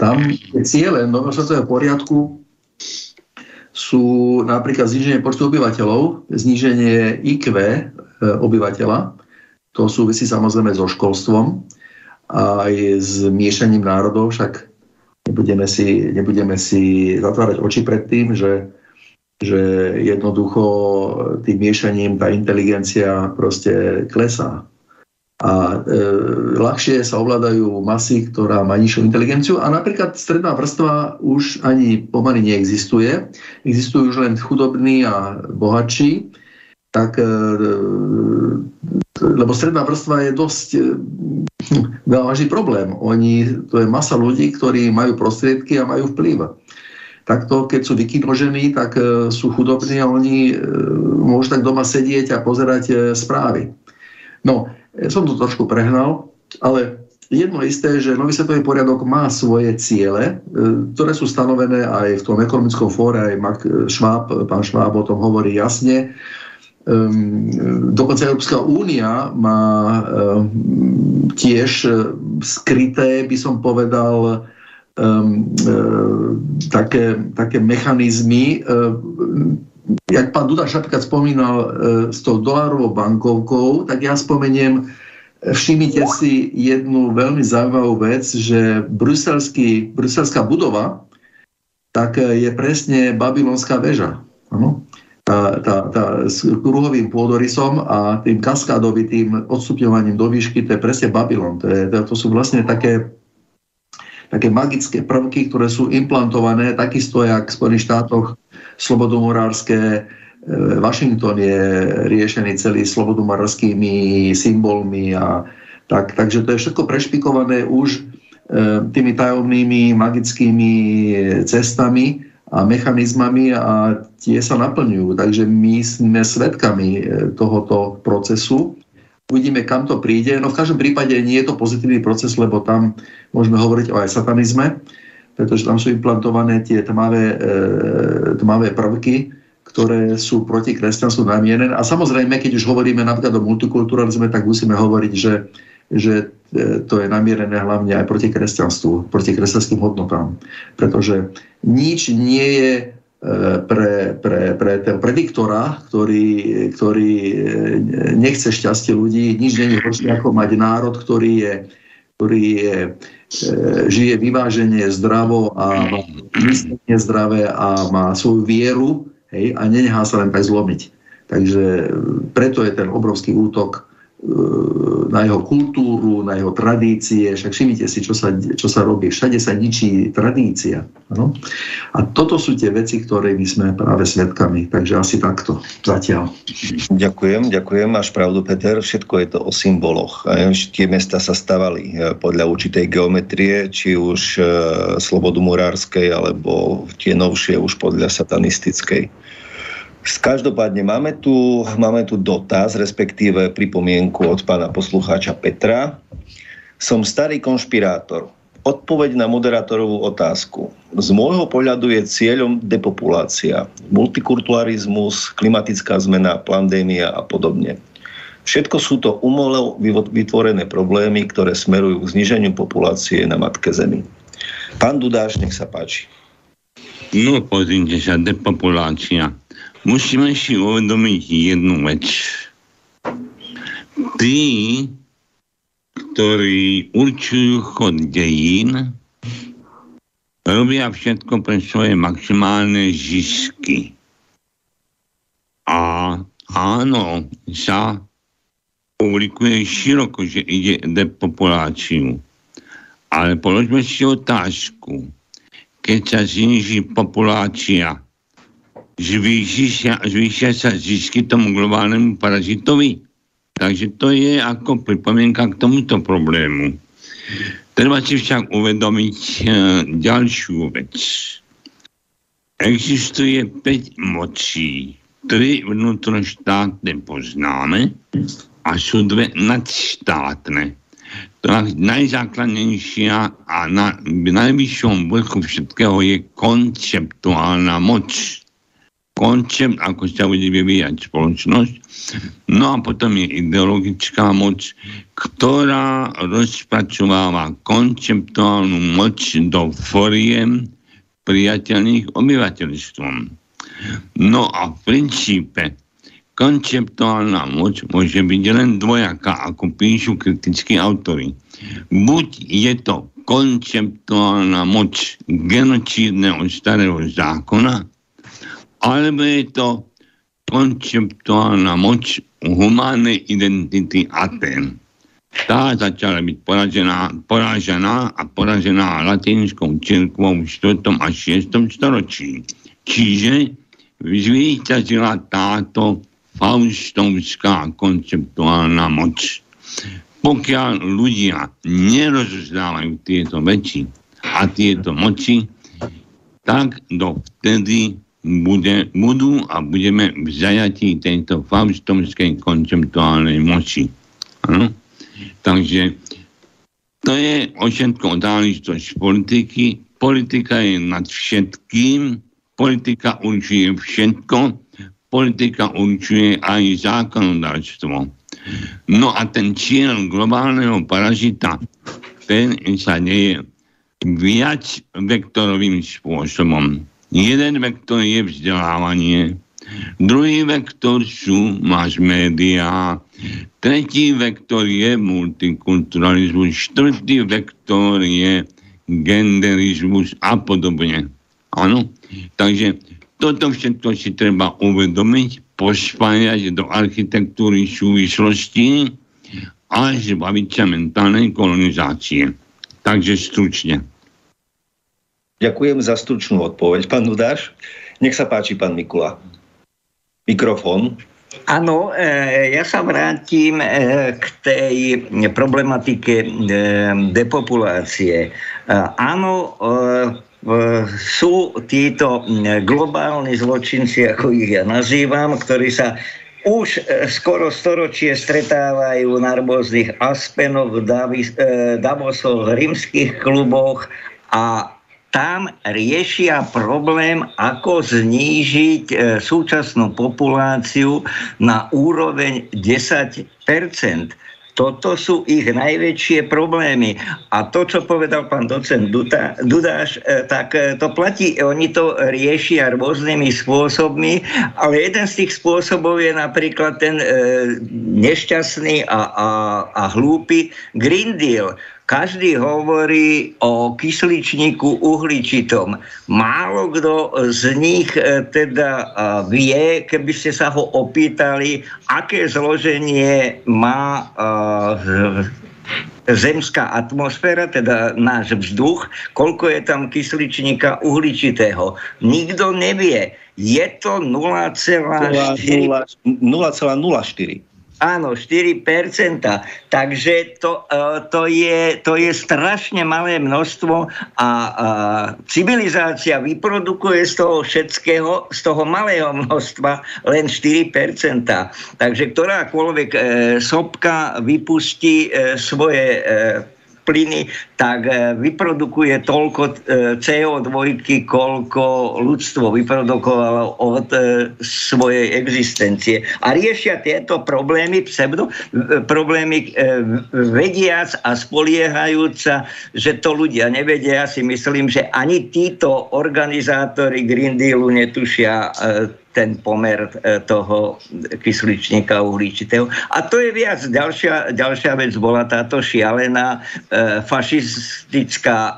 tam ciele nového svetového poriadku sú napríklad zníženie počtu obyvateľov, zníženie IQ obyvateľa, to súvisí samozrejme so školstvom a aj s miešaním národov, však nebudeme si zatvárať oči pred tým, že jednoducho tým miešaním tá inteligencia proste klesá. A ľahšie sa ovládajú masy, ktorá má nižšiu inteligenciu a napríklad stredná vrstva už ani pomaly neexistuje. Existujú už len chudobní a bohatší, tak, lebo stredná vrstva je dosť vážny problém. To je masa ľudí, ktorí majú prostriedky a majú vplyv. Takto, keď sú vykinožení, tak sú chudobní a oni môžu tak doma sedieť a pozerať správy. No, som to trošku prehnal, ale jedno isté, že nový svetový poriadok má svoje ciele, ktoré sú stanovené aj v tom ekonomickom fóre, aj pán Schwab o tom hovorí jasne. Dokonca Európska únia má tiež skryté, by som povedal, také mechanizmy. Jak pán Dudáš napríklad spomínal s tou dolárovou bankovkou, tak ja spomeniem, všimnite si jednu veľmi zaujímavú vec, že bruselská budova, tak je presne babylonská väža. Ano? S kruhovým pôdorysom a tým kaskádovitým odstupňovaním do výšky, to je presne Babylon. To sú vlastne také magické prvky, ktoré sú implantované, takisto jak v Spojených štátoch slobodomurárske. Washington je riešený celý slobodomurárskými symbolmi a tak. Takže to je všetko prešpikované už tými tajomnými magickými cestami a mechanizmami a tie sa naplňujú. Takže my sme svedkami tohoto procesu. Uvidíme, kam to príde. No v každom prípade nie je to pozitívny proces, lebo tam môžeme hovoriť o aj satanizme, pretože tam sú implantované tie tmavé prvky, ktoré sú proti kresťanstvu namienené. A samozrejme, keď už hovoríme napríklad o multikulturalizme, tak musíme hovoriť, že to je namierené hlavne aj proti kresťanstvu, proti kresťanským hodnotám. Pretože nič nie je pre toho prediktora, ktorý nechce šťastie ľudí, nič nie je horšie ako mať národ, ktorý žije vyváženie zdravo a má myslenie zdravé a má svoju vieru, hej, a nenechá sa len tak zlomiť. Takže preto je ten obrovský útok na jeho kultúru, na jeho tradície. Však všimnite si, čo sa robí. Všade sa ničí tradícia. No? A toto sú tie veci, ktoré my sme práve svedkami. Takže asi takto zatiaľ. Ďakujem. Máš pravdu, Peter. Všetko je to o symboloch. Tie mesta sa stavali podľa určitej geometrie, či už slobodomurárskej, alebo tie novšie už podľa satanistickej. Každopádne máme tu dotaz, respektíve pripomienku od pána poslucháča Petra. Som starý konšpirátor. Odpoveď na moderátorovú otázku. Z môjho pohľadu je cieľom depopulácia, multikulturalizmus, klimatická zmena, pandémia a podobne. Všetko sú to umelo vytvorené problémy, ktoré smerujú k zníženiu populácie na matke Zemi. Pán Dudáš, nech sa páči. No, pozrite sa, depopulácia. Musíme si uvedomiť jednu vec. Tí, ktorí určujú chod dejín, robia všetko pre svoje maximálne zisky. A áno, sa publikuje široko, že ide depopuláciu. Ale položme si otázku. Keď sa zníži populácia, zvýšia sa zisky tomu globálnemu parazitovi. Takže to je ako pripomienka k tomuto problému. Treba si však uvedomiť ďalšiu vec. Existuje 5 mocí. 3 vnútroštátne poznáme a sú 2 nadštátne. Najzákladnejšia a na najvyššom vrchu všetkého je konceptuálna moc. Koncept, ako sa bude vyvíjať spoločnosť. No a potom je ideologická moc, ktorá rozpracováva konceptuálnu moc do foriem priateľných obyvateľstvom. No a v princípe konceptuálna moc môže byť len dvojaká, ako píšu kritickí autori. Buď je to konceptuálna moc genocídneho starého zákona, alebo je to konceptuálna moc humánnej identity Atén. Tá začala byť poražená latinskou cirkvou v 4. a 6. storočí. Čiže zvýťazila táto faustovská konceptuálna moc. Pokiaľ ľudia nerozozdávajú tieto veci a tieto moci, tak dovtedy budú a budeme v zajatí tejto faustovskej konceptuálnej moci. Ano? Takže to je všetko záležitosť politiky. Politika je nad všetkým. Politika určuje všetko. Politika určuje aj zákonodárstvo. No a ten cieľ globálneho parazita, ten sa deje viac vektorovým spôsobom. Jeden vektor je vzdelávanie, druhý vektor sú mass médiá, tretí vektor je multikulturalizmus, štvrtý vektor je genderizmus a podobne. Áno, takže toto všetko si treba uvedomiť, pospájať do architektúry súvislosti a zbaviť sa mentálnej kolonizácie. Takže stručne. Ďakujem za stručnú odpoveď, pán Dudáš. Nech sa páči, pán Mikula. Mikrofón. Áno, ja sa vrátim k tej problematike depopulácie. Áno, sú títo globálni zločinci, ako ich ja nazývam, ktorí sa už skoro storočie stretávajú na rôznych Aspenoch, Davosoch, rímskych kluboch a tam riešia problém, ako znížiť súčasnú populáciu na úroveň 10%. Toto sú ich najväčšie problémy. A to, čo povedal pán docent Dudáš, tak to platí. Oni to riešia rôznymi spôsobmi, ale jeden z tých spôsobov je napríklad ten nešťastný a hlúpy Green Deal. Každý hovorí o kysličníku uhličitom. Málo kto z nich teda vie, keby ste sa ho opýtali, aké zloženie má zemská atmosféra, teda náš vzduch, koľko je tam kysličníka uhličitého. Nikto nevie. Je to 0,04. Áno, 4%. Takže to je strašne malé množstvo a civilizácia vyprodukuje z toho všetkého, z toho malého množstva len 4%. Takže ktorákoľvek sopka vypustí svoje plyny, tak vyprodukuje toľko CO2, koľko ľudstvo vyprodukovalo od svojej existencie. A riešia tieto problémy, problémy vediac a spoliehajúca, že to ľudia nevedia. Ja si myslím, že ani títo organizátori Green Dealu netušia ten pomer toho kysličníka uhličitého. A to je viac. Ďalšia vec bola táto šialená fašistická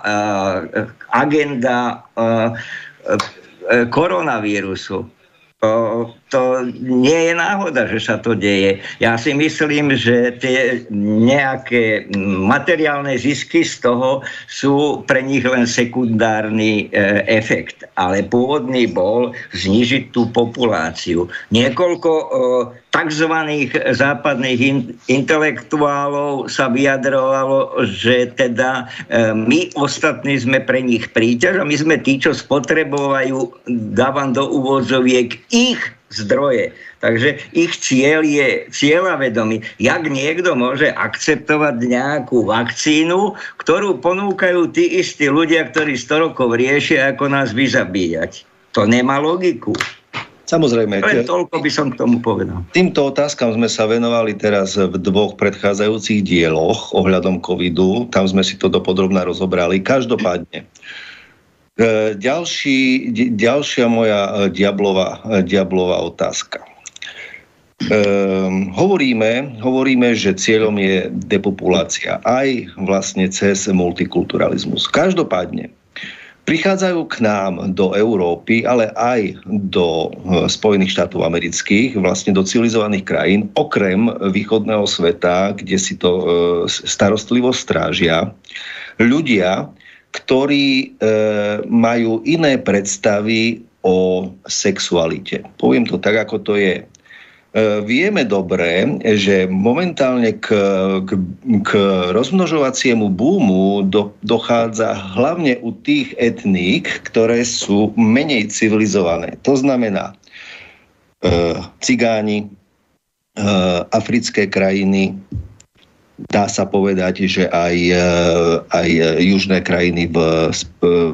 agenda koronavírusu. To nie je náhoda, že sa to deje. Ja si myslím, že tie nejaké materiálne zisky z toho sú pre nich len sekundárny efekt. Ale pôvodný bol znižiť tú populáciu. Niekoľko takzvaných západných intelektuálov sa vyjadrovalo, že teda my ostatní sme pre nich príťaž a my sme tí, čo spotrebovajú, dávam do úvodzoviek, ich zdroje. Takže ich cieľ je cieľavedomý. Jak niekto môže akceptovať nejakú vakcínu, ktorú ponúkajú tí istí ľudia, ktorí 100 rokov riešia, ako nás vyzabíjať. To nemá logiku. Samozrejme. Len toľko by som k tomu povedal. Týmto otázkam sme sa venovali teraz v 2 predchádzajúcich dieloch ohľadom covidu. Tam sme si to dopodrobne rozobrali. Každopádne. Ďalšia moja diablová otázka. Hovoríme, že cieľom je depopulácia aj vlastne cez multikulturalizmus. Každopádne prichádzajú k nám do Európy, ale aj do Spojených štátov amerických, vlastne do civilizovaných krajín, okrem východného sveta, kde si to starostlivo strážia, ľudia, ktorí majú iné predstavy o sexualite. Poviem to tak, ako to je. Vieme dobre, že momentálne k rozmnožovaciemu búmu dochádza hlavne u tých etník, ktoré sú menej civilizované. To znamená cigáni, africké krajiny, dá sa povedať, že aj južné krajiny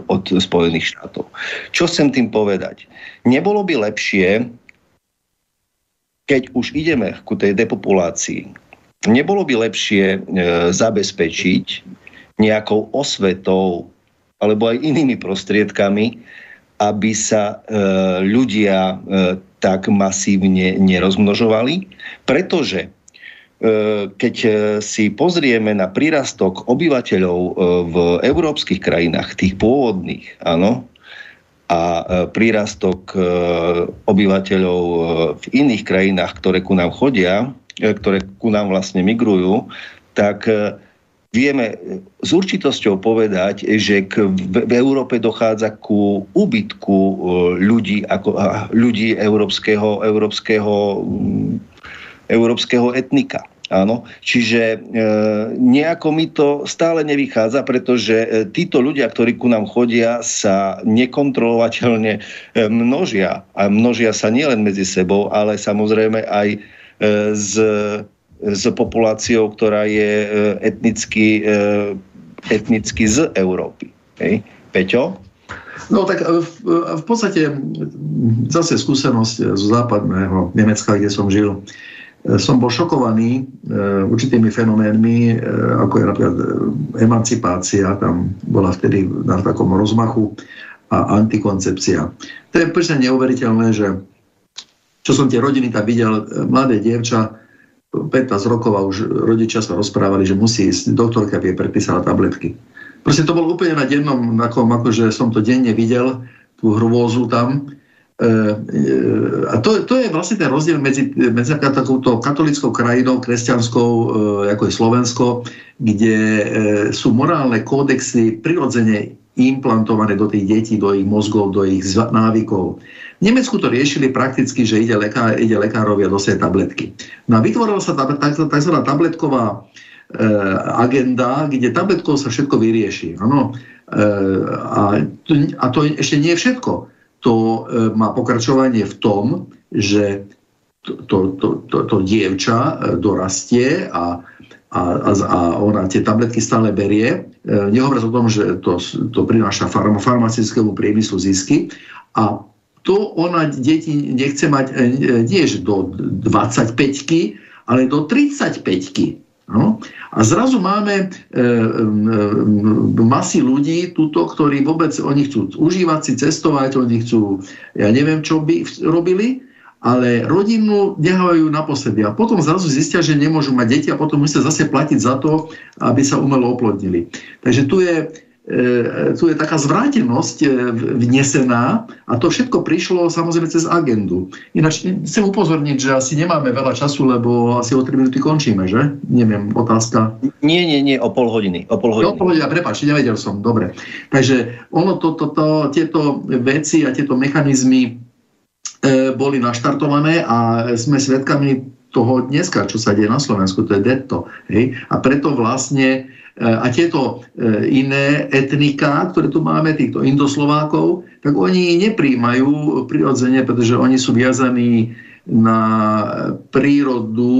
od Spojených štátov. Čo chcem tým povedať? Nebolo by lepšie, keď už ideme ku tej depopulácii, nebolo by lepšie zabezpečiť nejakou osvetou alebo aj inými prostriedkami, aby sa ľudia tak masívne nerozmnožovali, pretože keď si pozrieme na prírastok obyvateľov v európskych krajinách, tých pôvodných, áno, a prírastok obyvateľov v iných krajinách, ktoré ku nám chodia, ktoré ku nám vlastne migrujú, tak vieme s určitosťou povedať, že v Európe dochádza ku úbytku ľudí európskeho etnika. Áno, čiže nejako mi to stále nevychádza, pretože títo ľudia, ktorí ku nám chodia, sa nekontrolovateľne množia. A množia sa nielen medzi sebou, ale samozrejme aj s populáciou, ktorá je etnicky z Európy. Hej? Peťo? No tak v podstate zase skúsenosť z západného Nemecka, kde som žil, som bol šokovaný určitými fenoménmi, ako je napríklad emancipácia, tam bola vtedy na takom rozmachu, a antikoncepcia. To je úplne neuveriteľné, že čo som tie rodiny tam videl, mladé dievča, 15 rokov a už rodičia sa rozprávali, že musí ísť doktorka, aby jej predpísala tabletky. Proste to bolo úplne na dennom, akože som to denne videl, tú hrôzu tam. A to je vlastne ten rozdiel medzi takouto katolickou krajinou, kresťanskou, ako je Slovensko, kde sú morálne kódexy prirodzene implantované do tých detí, do ich mozgov, do ich návykov. V Nemecku to riešili prakticky, že ide lekárovi a dostaje tabletky. No a vytvorila sa tzv. Tabletková agenda, kde tabletkou sa všetko vyrieši. Ano? A to ešte nie je všetko. To má pokračovanie v tom, že to dievča dorastie a ona tie tabletky stále berie. Nehovoriac o tom, že to prináša farmaceutickému priemyslu zisky. A to ona deti nechce mať nie do 25-ky, ale do 35-ky. No? A zrazu máme masy ľudí tuto, ktorí vôbec, oni chcú užívať si, cestovať, oni chcú, ja neviem, čo by robili, ale rodinu nechávajú naposledy. A potom zrazu zistia, že nemôžu mať deti a potom musia zase platiť za to, aby sa umelo oplodnili. Takže tu je taká zvrátenosť vnesená a to všetko prišlo samozrejme cez agendu. Ináč chcem upozorniť, že asi nemáme veľa času, lebo asi o 3 minúty končíme, že? Neviem, otázka. Nie, o pol hodiny. O pol hodiny, prepáč, nevedel som, dobre. Takže tieto veci a tieto mechanizmy boli naštartované a sme svedkami toho dneska, čo sa deje na Slovensku, to je detto. Hej? A preto vlastne a tieto iné etniká, ktoré tu máme, týchto Indoslovákov, tak oni nepríjmajú prirodzene, pretože oni sú viazaní na prírodu,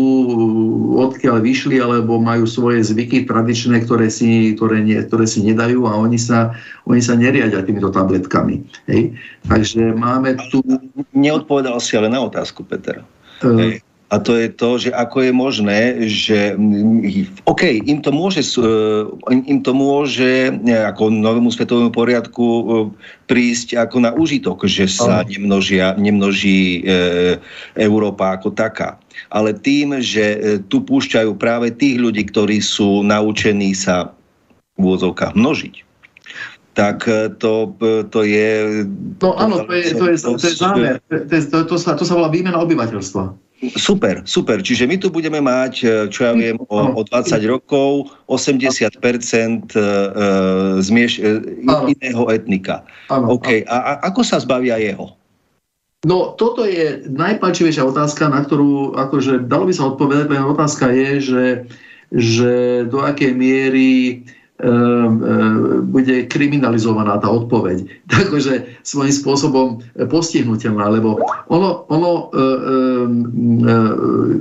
odkiaľ vyšli, alebo majú svoje zvyky tradičné, ktoré si nedajú a oni sa neriadia týmito tabletkami. Hej? Takže máme tu... Neodpovedal si ale na otázku, Peter. Hej. A to je to, že ako je možné, že im to môže ako novému svetovému poriadku prísť ako na úžitok, že sa nemnoží Európa ako taká. Ale tým, že tu púšťajú práve tých ľudí, ktorí sú naučení sa v úvodzovkách množiť, tak to je... No áno, to je zámer. To sa volá výmena obyvateľstva. Super. Čiže my tu budeme mať, čo ja viem, o 20 rokov 80% iného etnika. Áno, OK. A ako sa zbavia jeho? No, toto je najpálčivejšia otázka, na ktorú akože dalo by sa odpovedať, len otázka je, že do akej miery bude kriminalizovaná tá odpoveď. Takže svojím spôsobom postihnutelná, lebo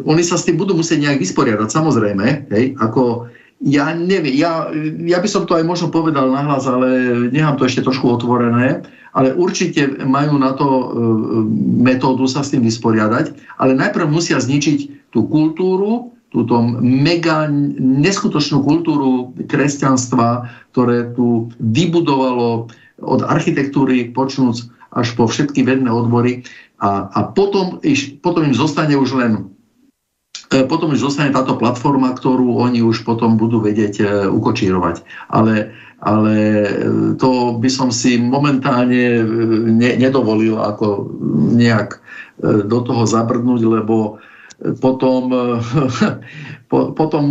oni sa s tým budú musieť nejak vysporiadať, samozrejme, hej, ako ja neviem, ja by som to aj možno povedal nahlas, ale nechám to ešte trošku otvorené, ale určite majú na to metódu sa s tým vysporiadať, ale najprv musia zničiť tú kultúru, túto mega neskutočnú kultúru kresťanstva, ktoré tu vybudovalo od architektúry počnúc až po všetky vedné odbory a potom im zostane už len táto platforma, ktorú oni už potom budú vedieť ukočírovať. Ale to by som si momentálne nedovolil ako nejak do toho zabrdnúť, lebo potom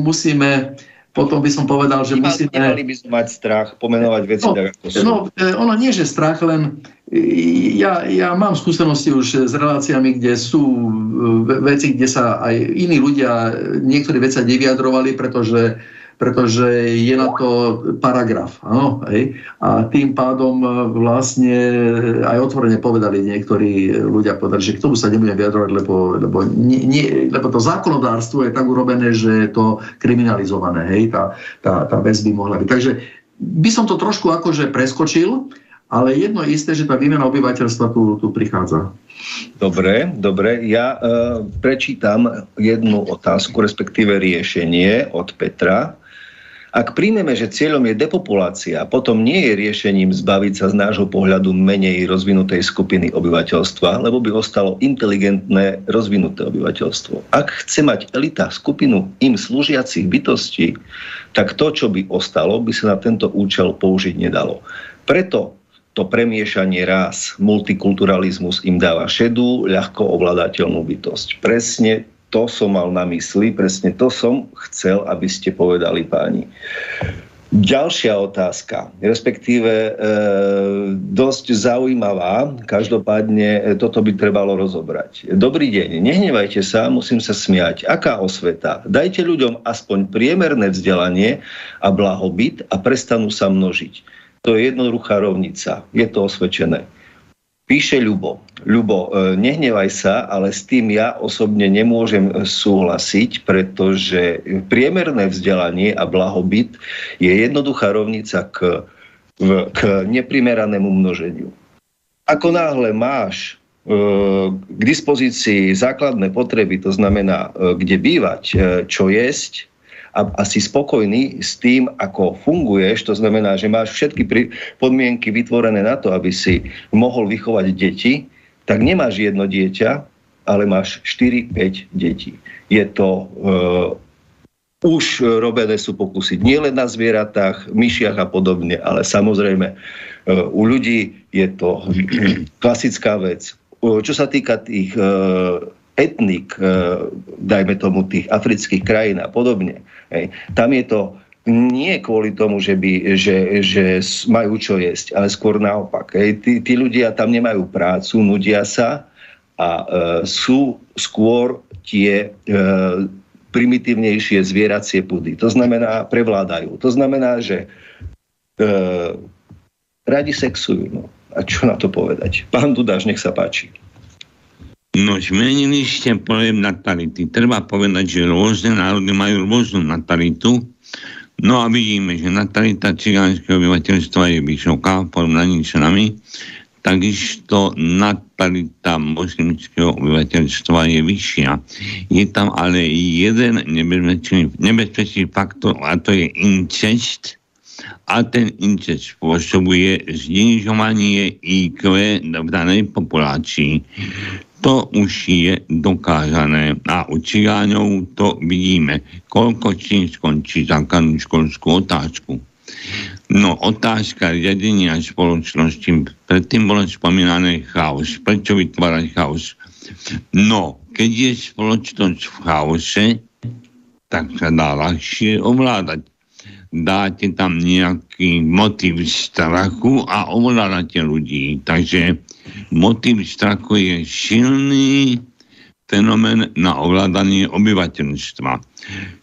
musíme potom by som povedal, že musíme... Nemali by sme mať strach, pomenovať veci tak, ako sú. Ono nie, že strach, len ja mám skúsenosti už s reláciami, kde sú veci, kde sa aj iní ľudia, niektorí veci nevyjadrovali, pretože je na to paragraf. Áno, hej? A tým pádom vlastne aj otvorene povedali niektorí ľudia, že k tomu sa nebudem vyjadrovať, lebo to zákonodárstvo je tak urobené, že je to kriminalizované. Hej? Tá vec by mohla byť. Takže by som to trošku akože preskočil, ale jedno je isté, že tá výmena obyvateľstva tu prichádza. Dobre. Ja prečítam jednu otázku, respektíve riešenie od Petra. Ak príjmeme, že cieľom je depopulácia, potom nie je riešením zbaviť sa z nášho pohľadu menej rozvinutej skupiny obyvateľstva, lebo by ostalo inteligentné rozvinuté obyvateľstvo. Ak chce mať elita skupinu im slúžiacich bytostí, tak to, čo by ostalo, by sa na tento účel použiť nedalo. Preto to premiešanie rás, multikulturalizmus im dáva šedú, ľahko ovládateľnú bytosť. Presne to som mal na mysli, presne to som chcel, aby ste povedali, páni. Ďalšia otázka, respektíve dosť zaujímavá, každopádne toto by trebalo rozobrať. Dobrý deň, nehnevajte sa, musím sa smiať. Aká osveta? Dajte ľuďom aspoň priemerné vzdelanie a blahobyt a prestanú sa množiť. To je jednoduchá rovnica, je to osvedčené. Píše Ľubo. Ľubo, nehnevaj sa, ale s tým ja osobne nemôžem súhlasiť, pretože priemerné vzdelanie a blahobyt je jednoduchá rovnica k neprimeranému množeniu. Ako náhle máš k dispozícii základné potreby, to znamená, kde bývať, čo jesť, a si spokojný s tým, ako funguješ, to znamená, že máš všetky podmienky vytvorené na to, aby si mohol vychovať deti, tak nemáš jedno dieťa, ale máš 4-5 detí. Je to... už robené sú pokusy nielen na zvieratách, myšiach a podobne, ale samozrejme u ľudí je to klasická vec. Čo sa týka tých etnik, dajme tomu tých afrických krajín a podobne, hej, tam je to nie kvôli tomu, že majú čo jesť, ale skôr naopak. Hej. Tí ľudia tam nemajú prácu, nudia sa a sú skôr tie primitívnejšie zvieracie pudy. To znamená, prevládajú. To znamená, že radi sexujú. No. A čo na to povedať? Pán Dudáš, nech sa páči. No, zmenili ste pojem natality. Treba povedať, že rôzne národy majú rôznu natalitu. No a vidíme, že natalita cigánskeho obyvateľstva je vysoká v porovnaní s nami. Takisto natalita moslimského obyvateľstva je vyššia. Je tam ale jeden nebezpečný faktor, a to je incest. A ten incest spôsobuje znižovanie IQ v danej populácii. To už je dokázané a u cigáňov to vidíme. Koľko čím skončí základnú školskú otázku. No, otázka riadenia spoločnosti, predtým bolo spomínané chaos. Prečo vytvárať chaos? No, keď je spoločnosť v chaose, tak sa dá ľahšie ovládať. Dáte tam nejaký motiv strachu a ovládate ľudí. Takže motiv strachu je silný fenomén na ovládanie obyvateľstva.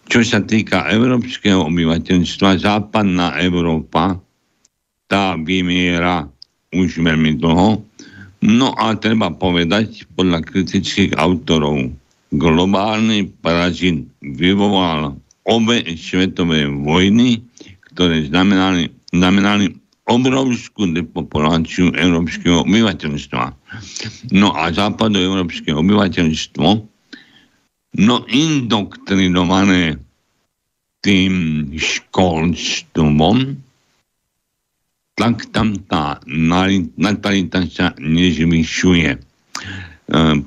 Čo sa týka európskeho obyvateľstva, západná Európa, tá vymiera už veľmi dlho. No a treba povedať, podľa kritických autorov, globálny parazit vyvolal obe svetové vojny, ktoré znamenali obrovskú depopuláciu európskeho obyvateľstva. No a západoeurópske obyvateľstvo, no indoktrinované tým školstvom, tak tam tá natalita sa nezvyšuje.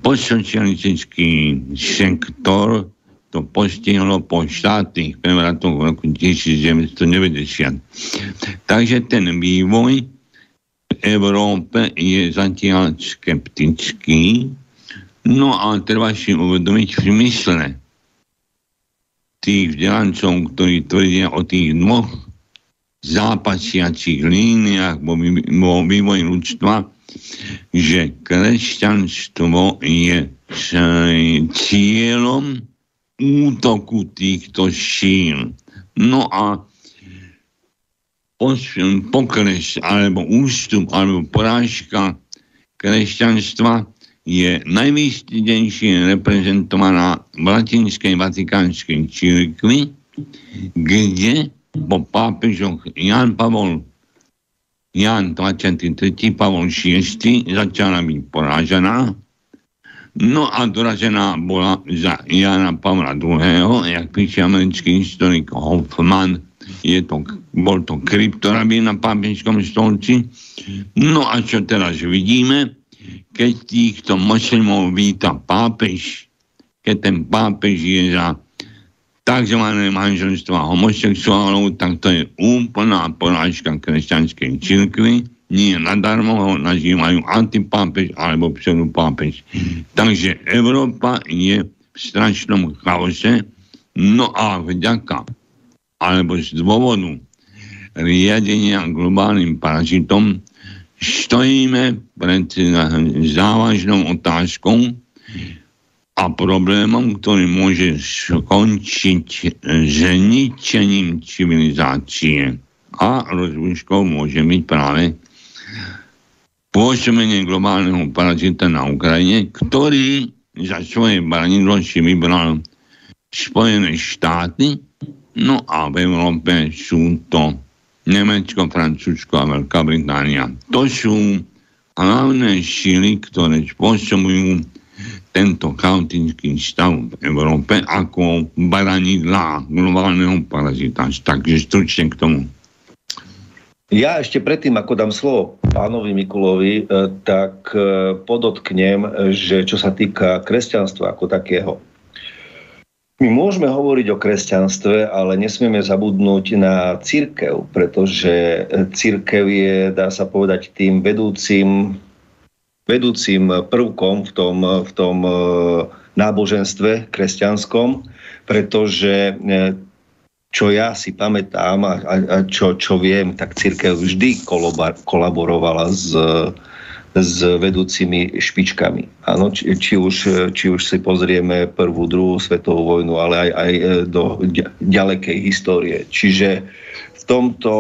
Postsocialistický sektor to postihlo po štátnych prevratoch v roku 1990. Takže ten vývoj v Európe je zatiaľ skeptický. No a treba si uvedomiť v zmysle tých vzdelancov, ktorí tvrdia o tých dvoch zápasiacich líniách vo vývoji ľudstva, že kresťanstvo je cieľom útoku týchto síl. No a pokles, alebo ústup, alebo porážka kresťanstva je najvýstižnejšie reprezentovaná v latinskej vatikánskej cirkvi, kde po pápežoch Ján 23. Pavol VI začala byť porážená. No a doražená bola za Jána Pavla II., jak píše americký historik Hoffman, bol to kryptorabín na pápežskom stolci. No a čo teraz vidíme, keď týchto moslimov víta pápež, keď ten pápež je za tzv. Manželstva homosexuálov, tak to je úplná porážka kresťanskej cirkvi. Nie nadarmo ho nazývajú antipápež alebo pseudopápež. Takže Európa je v strašnom chaose. No a vďaka alebo z dôvodu riadenia globálnym parazitom stojíme pred závažnou otázkou a problémom, ktorý môže skončiť zničením civilizácie. A rozlúčkou môže byť práve pôsobenie globálneho parazita na Ukrajine, ktorý za svoje branidlo si vybral Spojené štáty, no a v Európe sú to Nemecko, Francúzsko a Veľká Británia. To sú hlavné síly, ktoré spôsobujú tento chaotický stav v Európe ako baranidlá globálneho parazita. Takže stručne k tomu. Ja ešte predtým, ako dám slovo pánovi Mikulovi, tak podotknem, že čo sa týka kresťanstva ako takého, my môžeme hovoriť o kresťanstve, ale nesmieme zabudnúť na cirkev, pretože cirkev je, dá sa povedať, tým vedúcim prvkom v tom náboženstve kresťanskom, pretože čo ja si pamätám a čo viem, tak cirkev vždy kolaborovala s vedúcimi špičkami. Áno, či už si pozrieme prvú, druhú svetovú vojnu, ale aj do ďalekej histórie. Čiže v tomto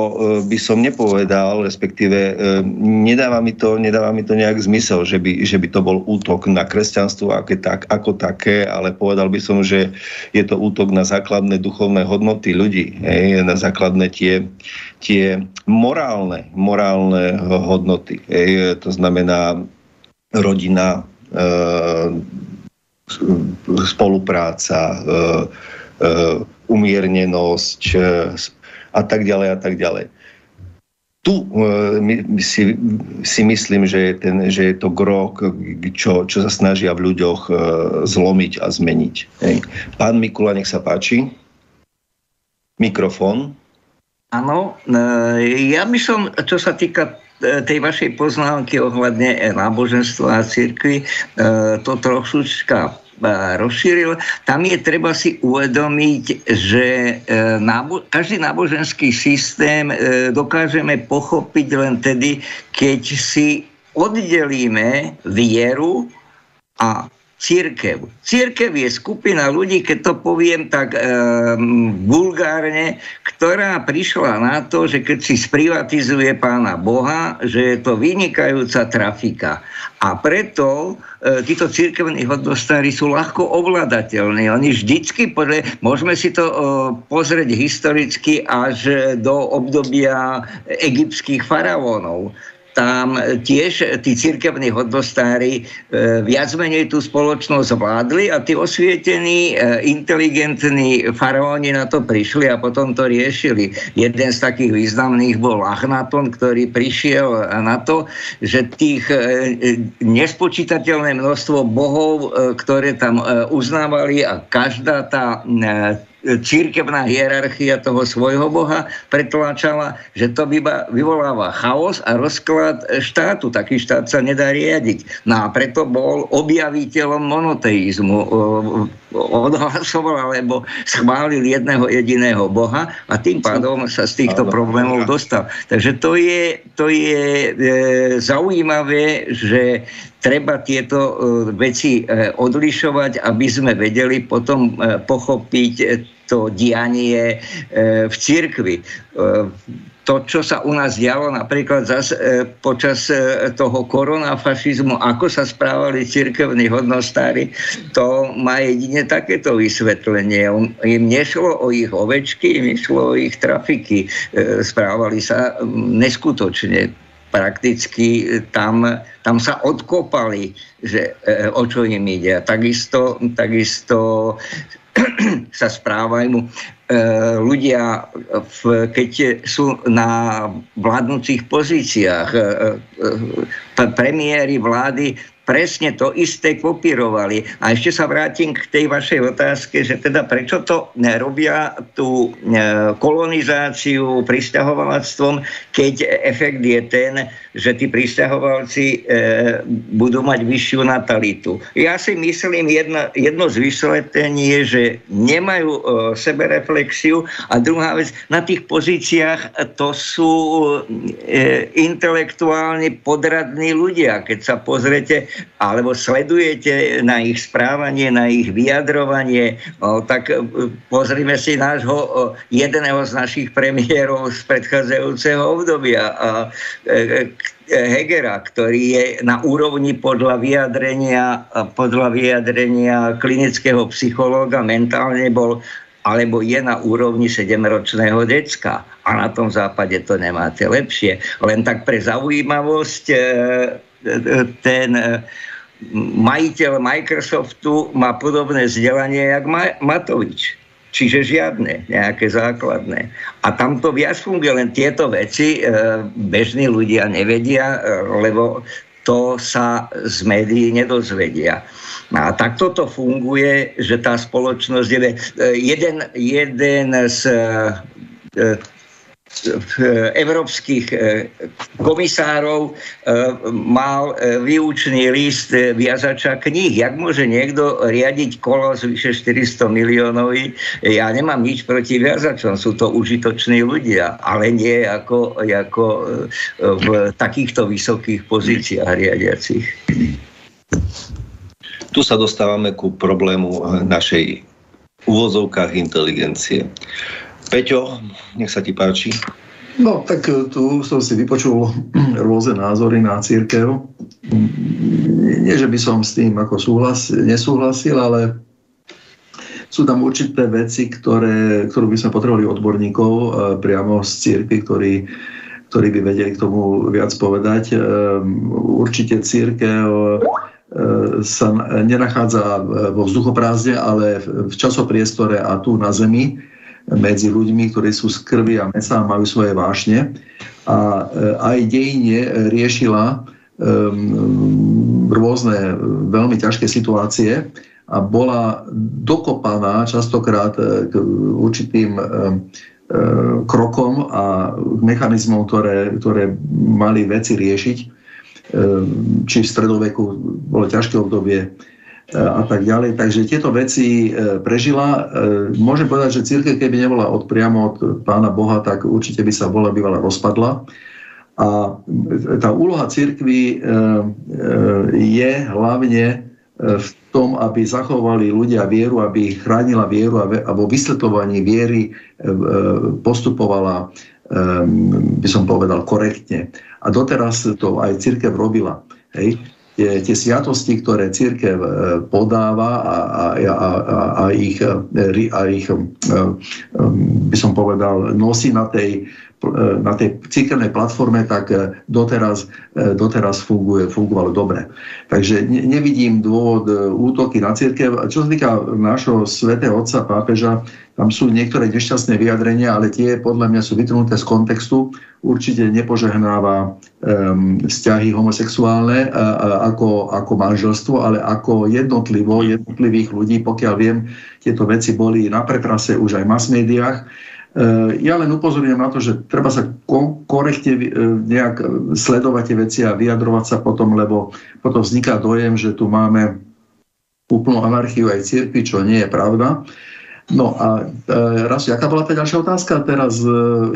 by som nepovedal, respektíve nedáva mi to nejak zmysel, že by to bol útok na kresťanstvo ako také, ale povedal by som, že je to útok na základné duchovné hodnoty ľudí, na základné tie morálne hodnoty. To znamená rodina, spolupráca, umiernenosť a tak ďalej. Tu si myslím, že je to gro, čo sa snažia v ľuďoch zlomiť a zmeniť. Pán Mikula, nech sa páči. Mikrofón. Áno, ja by som, čo sa týka tej vašej poznámky ohľadne náboženstva a cirkvi, to trošička rozšíril. Tam je treba si uvedomiť, že každý náboženský systém dokážeme pochopiť len tedy, keď si oddelíme vieru a cirkev. Cirkev je skupina ľudí, keď to poviem tak vulgárne, ktorá prišla na to, že keď si sprivatizuje Pána Boha, že je to vynikajúca trafika. A preto títo cirkevní hodnostári sú ľahko ovládateľní. Oni vždycky, môžeme si to pozrieť historicky až do obdobia egyptských faraónov. Tam tiež tí cirkevní hodnostári viac menej tú spoločnosť vládli a tí osvietení, inteligentní faraóni na to prišli a potom to riešili. Jeden z takých významných bol Achnaton, ktorý prišiel na to, že tých nespočítateľné množstvo bohov, ktoré tam uznávali a každá tá cirkevná hierarchia toho svojho boha pretláčala, že to vyvoláva chaos a rozklad štátu. Taký štát sa nedá riadiť. No a preto bol objaviteľom monoteizmu. odhlasoval alebo schválil jedného jediného Boha a tým pádom sa z týchto problémov dostal. Takže to je zaujímavé, že treba tieto veci odlišovať, aby sme vedeli potom pochopiť to dianie v cirkvi. To, čo sa u nás dialo napríklad počas toho koronafašizmu, ako sa správali cirkevní hodnostári, to má jedine takéto vysvetlenie. Im nešlo o ich ovečky, im nešlo o ich trafiky. Správali sa neskutočne. Prakticky tam sa odkopali, že o čo im ide. Takisto sa správajú ľudia, keď sú na vládnúcich pozíciách, premiéri vlády presne to isté kopírovali. A ešte sa vrátim k tej vašej otázke, že teda prečo to robia tú kolonizáciu prisťahovalectvom, keď efekt je ten, že tí prisťahovalci budú mať vyššiu natalitu. Ja si myslím, jedno z vysvetlení je, že nemajú sebereflexiu a druhá vec, na tých pozíciách to sú intelektuálne podradní ľudia. Keď sa pozrete alebo sledujete na ich správanie, na ich vyjadrovanie, tak pozrime si nášho jedného z našich premiérov z predchádzajúceho obdobia, Hegera, ktorý je na úrovni podľa vyjadrenia klinického psychológa mentálne bol alebo je na úrovni 7-ročného decka. A na tom západe to nemáte lepšie. Len tak pre zaujímavosť, ten majiteľ Microsoftu má podobné vzdelanie jak Matovič. Čiže žiadne, nejaké základné. A tam to viac funguje, len tieto veci bežní ľudia nevedia, lebo to sa z médií nedozvedia. A takto to funguje, že tá spoločnosť je jeden z európskych komisárov mal výučný list viazača kníh. Jak môže niekto riadiť kolo z vyše 400 miliónov? Ja nemám nič proti viazačom, sú to užitoční ľudia, ale nie ako v takýchto vysokých pozíciách riadiacich. Tu sa dostávame ku problému našej uvozovkách inteligencie. Peťo, nech sa ti páči. No, tak tu som si vypočul rôzne názory na cirkev. Nie, že by som s tým ako nesúhlasil, ale sú tam určité veci, ktoré by sme potrebovali odborníkov priamo z cirkvi, ktorí by vedeli k tomu viac povedať. Určite cirkev sa nenachádza vo vzduchoprázdne, ale v časopriestore a tu na zemi medzi ľuďmi, ktorí sú z krvi a mäsa a majú svoje vášne. A aj dejine riešila rôzne veľmi ťažké situácie a bola dokopaná častokrát k určitým krokom a mechanizmom, ktoré mali veci riešiť. Či v stredoveku bolo ťažké obdobie a tak ďalej. Takže tieto veci prežila. Môžem povedať, že cirkev, keby nebola priamo od Pána Boha, tak určite by sa bývala rozpadla. A tá úloha cirkvi je hlavne v tom, aby zachovali ľudia vieru, aby chránila vieru a vo vysvetľovaní viery postupovala, by som povedal, korektne. A doteraz to aj cirkev robila. Hej. Tie sviatosti, ktoré cirkev podáva a ich by som povedal, nosí na tej cirkevnej platforme, tak doteraz fungovalo dobre. Takže nevidím dôvod útoky na cirkev. Čo sa týka nášho svätého otca pápeža, tam sú niektoré nešťastné vyjadrenia, ale tie podľa mňa sú vytrhnuté z kontextu. Určite nepožehnáva vzťahy homosexuálne ako manželstvo, ale ako jednotlivých ľudí. Pokiaľ viem, tieto veci boli na pretrase už aj v mass médiách. Ja len upozorňujem na to, že treba sa korektne nejak sledovať tie veci a vyjadrovať sa potom, lebo potom vzniká dojem, že tu máme úplnú anarchiu aj cirkvi, čo nie je pravda. No a raz, aká bola tá ďalšia otázka? Teraz,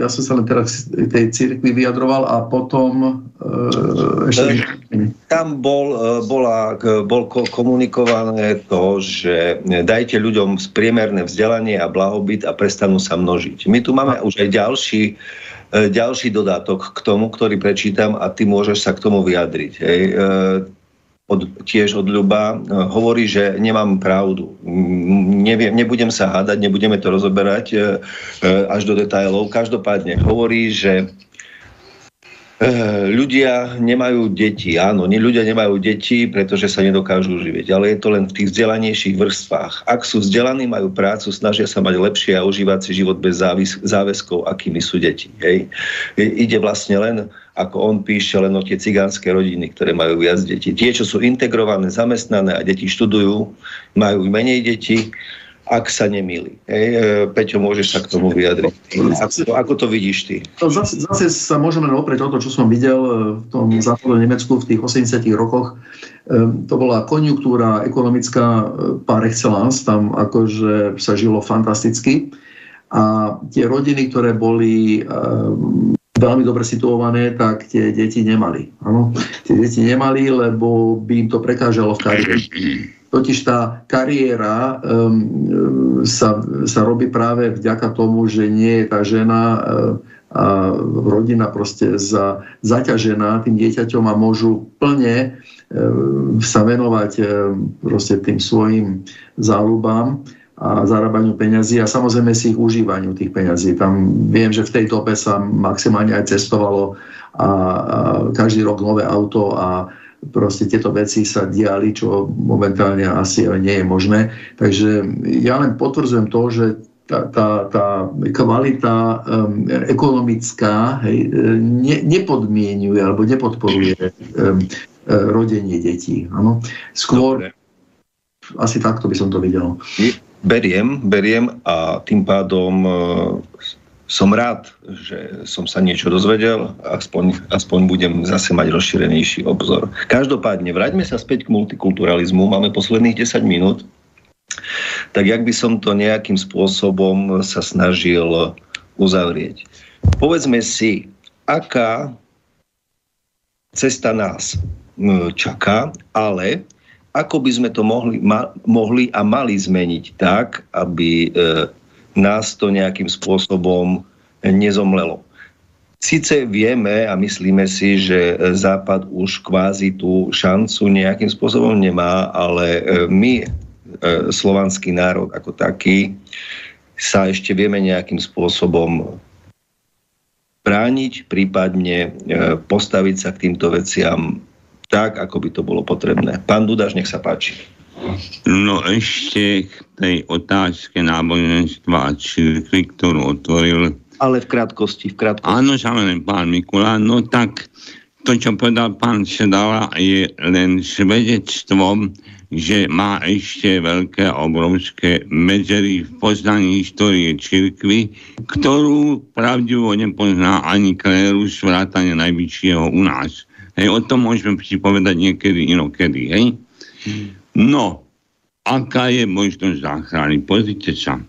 ja som sa len teraz tej cirkvi vyjadroval a potom ešte... Tam bol komunikované to, že dajte ľuďom spriemerné vzdelanie a blahobyt a prestanú sa množiť. My tu máme už aj ďalší dodatok k tomu, ktorý prečítam a ty môžeš sa k tomu vyjadriť. Hej. Tiež od Ľuba hovorí, že nemám pravdu. Nebudem sa hádať, nebudeme to rozoberať až do detailov. Každopádne hovorí, že ľudia nemajú deti. Áno, ľudia nemajú deti, pretože sa nedokážu živiť. Ale je to len v tých vzdelanejších vrstvách. Ak sú vzdelaní, majú prácu, snažia sa mať lepšie a užívať si život bez záväzkov, akými sú deti. Hej. Ide vlastne len, ako on píše, len o tie cigánske rodiny, ktoré majú viac detí. Tie, čo sú integrované, zamestnané a deti študujú, majú menej detí, ak sa nemýli. Peťo, môžeš sa k tomu vyjadriť. Ako to vidíš ty? Zase sa môžeme oprieť o to, čo som videl v tom západnom Nemecku v tých 80 rokoch. To bola konjunktúra ekonomická par excellence, tam akože sa žilo fantasticky. A tie rodiny, ktoré boli veľmi dobre situované, tak tie deti nemali. Áno? Tie deti nemali, lebo by im to prekážalo v kariére. Totiž tá kariéra sa robí práve vďaka tomu, že nie je tá žena a rodina proste zaťažená tým dieťaťom a môžu plne sa venovať proste tým svojim záľubám a zarábaniu peňazí a samozrejme si ich užívaniu tých peňazí. Tam viem, že v tej dobe sa maximálne aj cestovalo a každý rok nové auto a proste tieto veci sa diali, čo momentálne asi nie je možné. Takže ja len potvrdzujem to, že tá kvalita ekonomická nepodmienuje alebo nepodporuje rodenie detí. Ano? Skôr asi takto by som to videl. Beriem a tým pádom som rád, že som sa niečo dozvedel, aspoň budem zase mať rozšírenejší obzor. Každopádne, vráťme sa späť k multikulturalizmu, máme posledných 10 minút, tak jak by som to nejakým spôsobom sa snažil uzavrieť. Povedzme si, aká cesta nás čaká, ale ako by sme to mohli a mali zmeniť tak, aby nás to nejakým spôsobom nezomlelo. Sice vieme a myslíme si, že Západ už kvázi tú šancu nejakým spôsobom nemá, ale my, slovanský národ ako taký, sa ešte vieme nejakým spôsobom brániť, prípadne postaviť sa k týmto veciam tak, ako by to bolo potrebné. Pán Dudáš, nech sa páči. No ešte k tej otázke náboženstva a cirkvi, ktorú otvoril. Ale v krátkosti. Áno, samozrejme, pán Mikulá. No tak to, čo povedal pán Sedala, je len svedectvom, že má ešte veľké, obrovské medzery v poznaní histórie cirkvi, ktorú pravdivo nepozná ani klérus vrátane najvyššieho u nás. Hej, o tom môžeme si povedať niekedy inokedy, hej? No, aká je možnosť záchrany? Pozrite sa.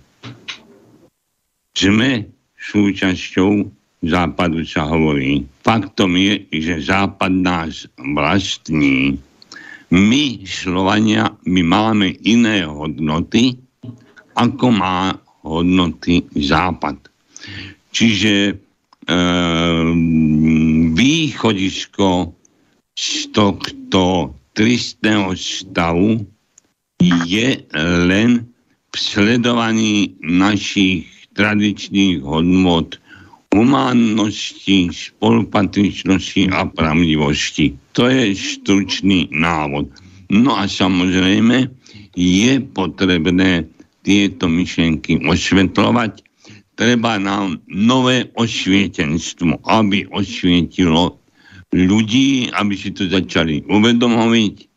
Sme súčasťou Západu, sa hovorí. Faktom je, že Západ nás vlastní. My, Slovania, my máme iné hodnoty, ako má hodnoty Západ. Čiže východisko z tohto tristného stavu je len v sledovaní našich tradičných hodnôt humánnosti, spolupatričnosti a pravdivosti. To je stručný návod. No a samozrejme je potrebné tieto myšlienky osvetľovať. Treba nám nové osvietenstvo, aby osvietilo ľudí, aby si to začali uvedomovať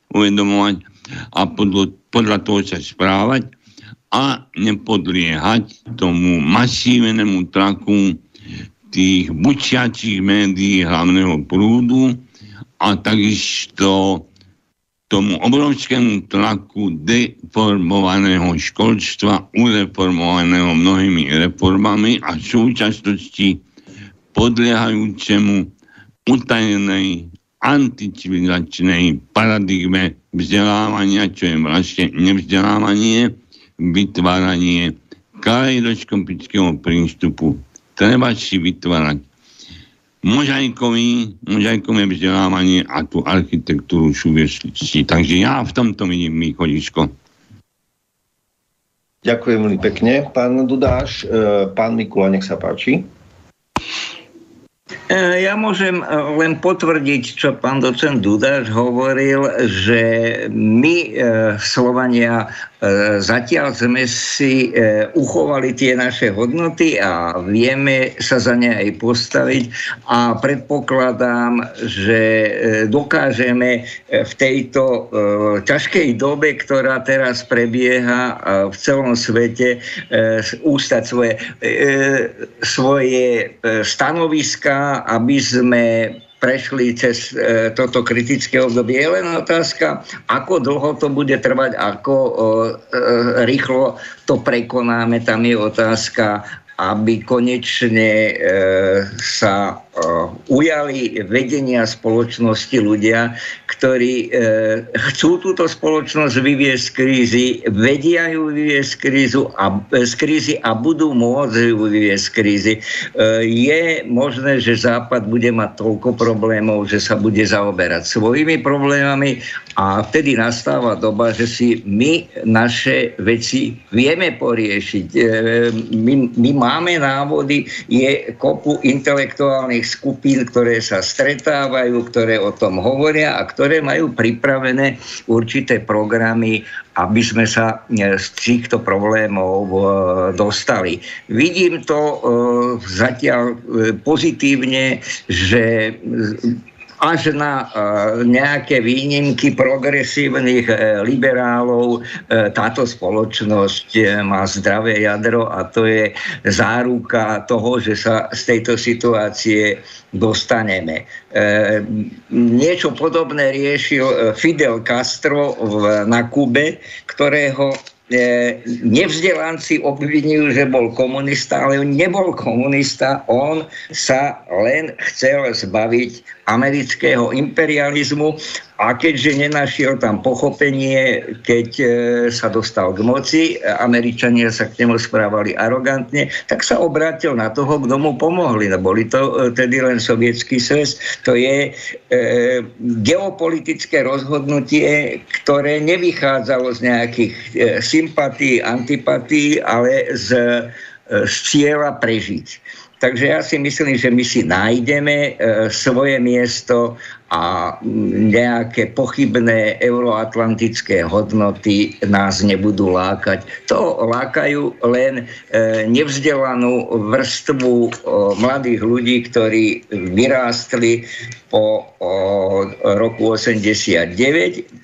a podľa toho sa správať a nepodliehať tomu masívnemu tlaku tých bučiacich médií hlavného prúdu a takisto tomu obrovskému tlaku deformovaného školstva, ureformovaného mnohými reformami a v súčasnosti podliehajúcemu utajenej anticivilizačnej paradigme vzdelávania, čo je vlastne nevzdelávanie, vytváranie kaleidoskopického prístupu. Treba si vytvárať mozaikové vzdelávanie a tú architektúru súvislosti. Takže ja v tomto vidím východisko. Ďakujem veľmi pekne, pán Dudáš. Pán Mikula, nech sa páči. Ja môžem len potvrdiť, čo pán docent Dudáš hovoril, že my, Slovania, zatiaľ sme si uchovali tie naše hodnoty a vieme sa za ne aj postaviť a predpokladám, že dokážeme v tejto ťažkej dobe, ktorá teraz prebieha v celom svete, ústať svoje stanoviská, aby sme prešli cez toto kritické obdobie. Je len otázka, ako dlho to bude trvať, ako rýchlo to prekonáme. Tam je otázka, aby konečne sa ujali vedenia spoločnosti ľudia, ktorí chcú túto spoločnosť vyviesť z krízy, vedia ju vyviesť z krízy a budú môcť ju vyviesť z krízy. Je možné, že Západ bude mať toľko problémov, že sa bude zaoberať svojimi problémami a vtedy nastáva doba, že si my naše veci vieme poriešiť. My máme návody, je kopu intelektuálnych skupín, ktoré sa stretávajú, ktoré o tom hovoria a ktoré majú pripravené určité programy, aby sme sa z týchto problémov dostali. Vidím to zatiaľ pozitívne, že až na nejaké výnimky progresívnych liberálov táto spoločnosť má zdravé jadro a to je záruka toho, že sa z tejto situácie dostaneme. Niečo podobné riešil Fidel Castro na Kube, ktorého nevzdelanci obvinujú, že bol komunista, ale on nebol komunista, on sa len chcel zbaviť amerického imperializmu a keďže nenašiel tam pochopenie, keď sa dostal k moci, Američania sa k nemu správali arogantne, tak sa obrátil na toho, kto mu pomohli. Boli to tedy len Sovietský zväz. To je geopolitické rozhodnutie, ktoré nevychádzalo z nejakých sympatí, antipatí, ale z cieľa prežiť. Takže ja si myslím, že my si nájdeme svoje miesto a nejaké pochybné euroatlantické hodnoty nás nebudú lákať. To lákajú len nevzdelanú vrstvu mladých ľudí, ktorí vyrástli po roku 89.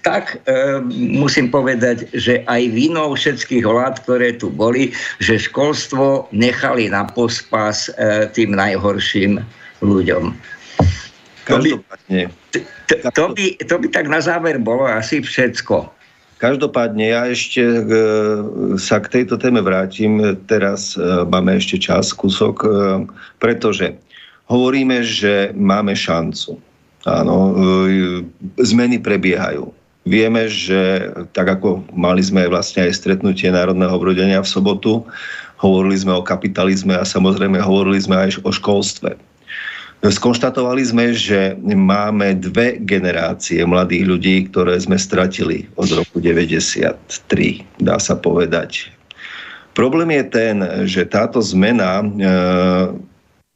Tak musím povedať, že aj vinou všetkých vlád, ktoré tu boli, že školstvo nechali na pospas tým najhorším ľuďom. Každopádne. To by tak na záver bolo asi všetko. Každopádne ja ešte sa k tejto téme vrátim. Teraz máme ešte čas, kúsok, pretože hovoríme, že máme šancu. Áno, zmeny prebiehajú. Vieme, že tak ako mali sme vlastne aj stretnutie Národného obrodenia v sobotu, hovorili sme o kapitalizme a samozrejme hovorili sme aj o školstve. Skonštatovali sme, že máme dve generácie mladých ľudí, ktoré sme stratili od roku 93, dá sa povedať. Problém je ten, že táto zmena,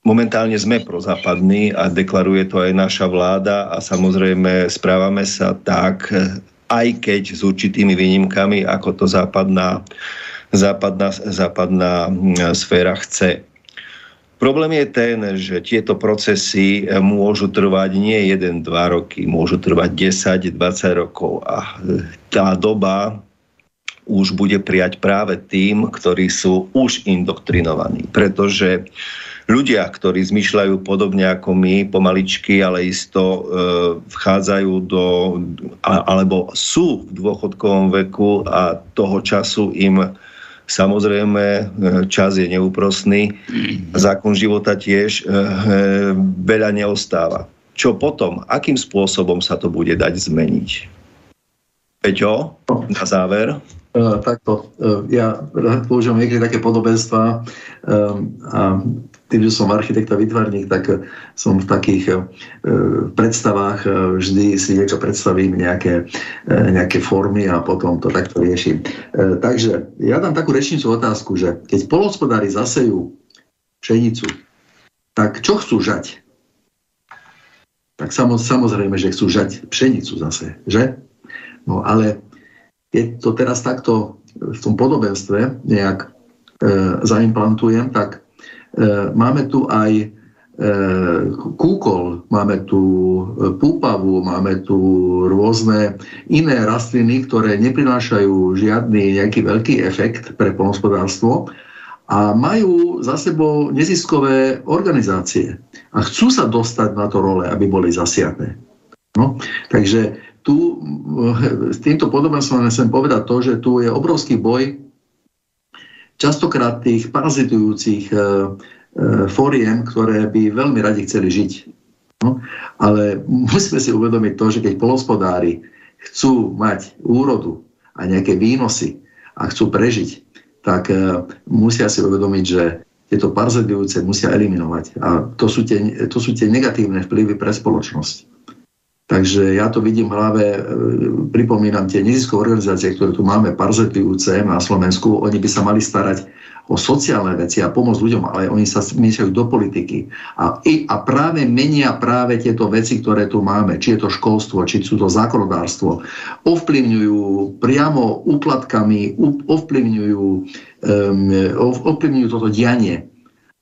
momentálne sme prozápadní a deklaruje to aj naša vláda a samozrejme správame sa tak, aj keď s určitými výnimkami, ako to západná sféra chce. Problém je ten, že tieto procesy môžu trvať nie 1-2 roky, môžu trvať 10-20 rokov a tá doba už bude prijať práve tým, ktorí sú už indoktrinovaní. Pretože ľudia, ktorí zmýšľajú podobne ako my, pomaličky, ale isto vchádzajú alebo sú v dôchodkovom veku a toho času im samozrejme čas je neúprosný, zákon života tiež veľa neostáva. Čo potom? Akým spôsobom sa to bude dať zmeniť? Peťo, na záver. Takto. Ja používam niekedy také podobenstva a tým, že som architekt a výtvarník, tak som v takých predstavách vždy si niečo predstavím, nejaké formy a potom to takto riešim. Takže ja dám takú rečnicu otázku, že keď poľnohospodári zasejú pšenicu, tak čo chcú žať? Tak samozrejme, že chcú žať pšenicu zase, že? No ale keď to teraz takto v tom podobenstve nejak zaimplantujem, tak máme tu aj kúkol, máme tu púpavu, máme tu rôzne iné rastliny, ktoré neprinášajú žiadny nejaký veľký efekt pre poľnohospodárstvo a majú za sebou neziskové organizácie a chcú sa dostať na to role, aby boli zasiatné. No, takže tu s týmto podobenstvom chcem povedať to, že tu je obrovský boj častokrát tých parazitujúcich fóriem, ktoré by veľmi radi chceli žiť. No, ale musíme si uvedomiť to, že keď poľnohospodári chcú mať úrodu a nejaké výnosy a chcú prežiť, tak musia si uvedomiť, že tieto parazitujúce musia eliminovať. A to sú tie negatívne vplyvy pre spoločnosť. Takže ja to vidím v hlave, pripomínam tie neziskové organizácie, ktoré tu máme, parazitujúce na Slovensku, oni by sa mali starať o sociálne veci a pomôcť ľuďom, ale oni sa miešajú do politiky. A práve menia práve tieto veci, ktoré tu máme, či je to školstvo, či sú to zákonodárstvo, ovplyvňujú priamo úplatkami, ovplyvňujú toto dianie.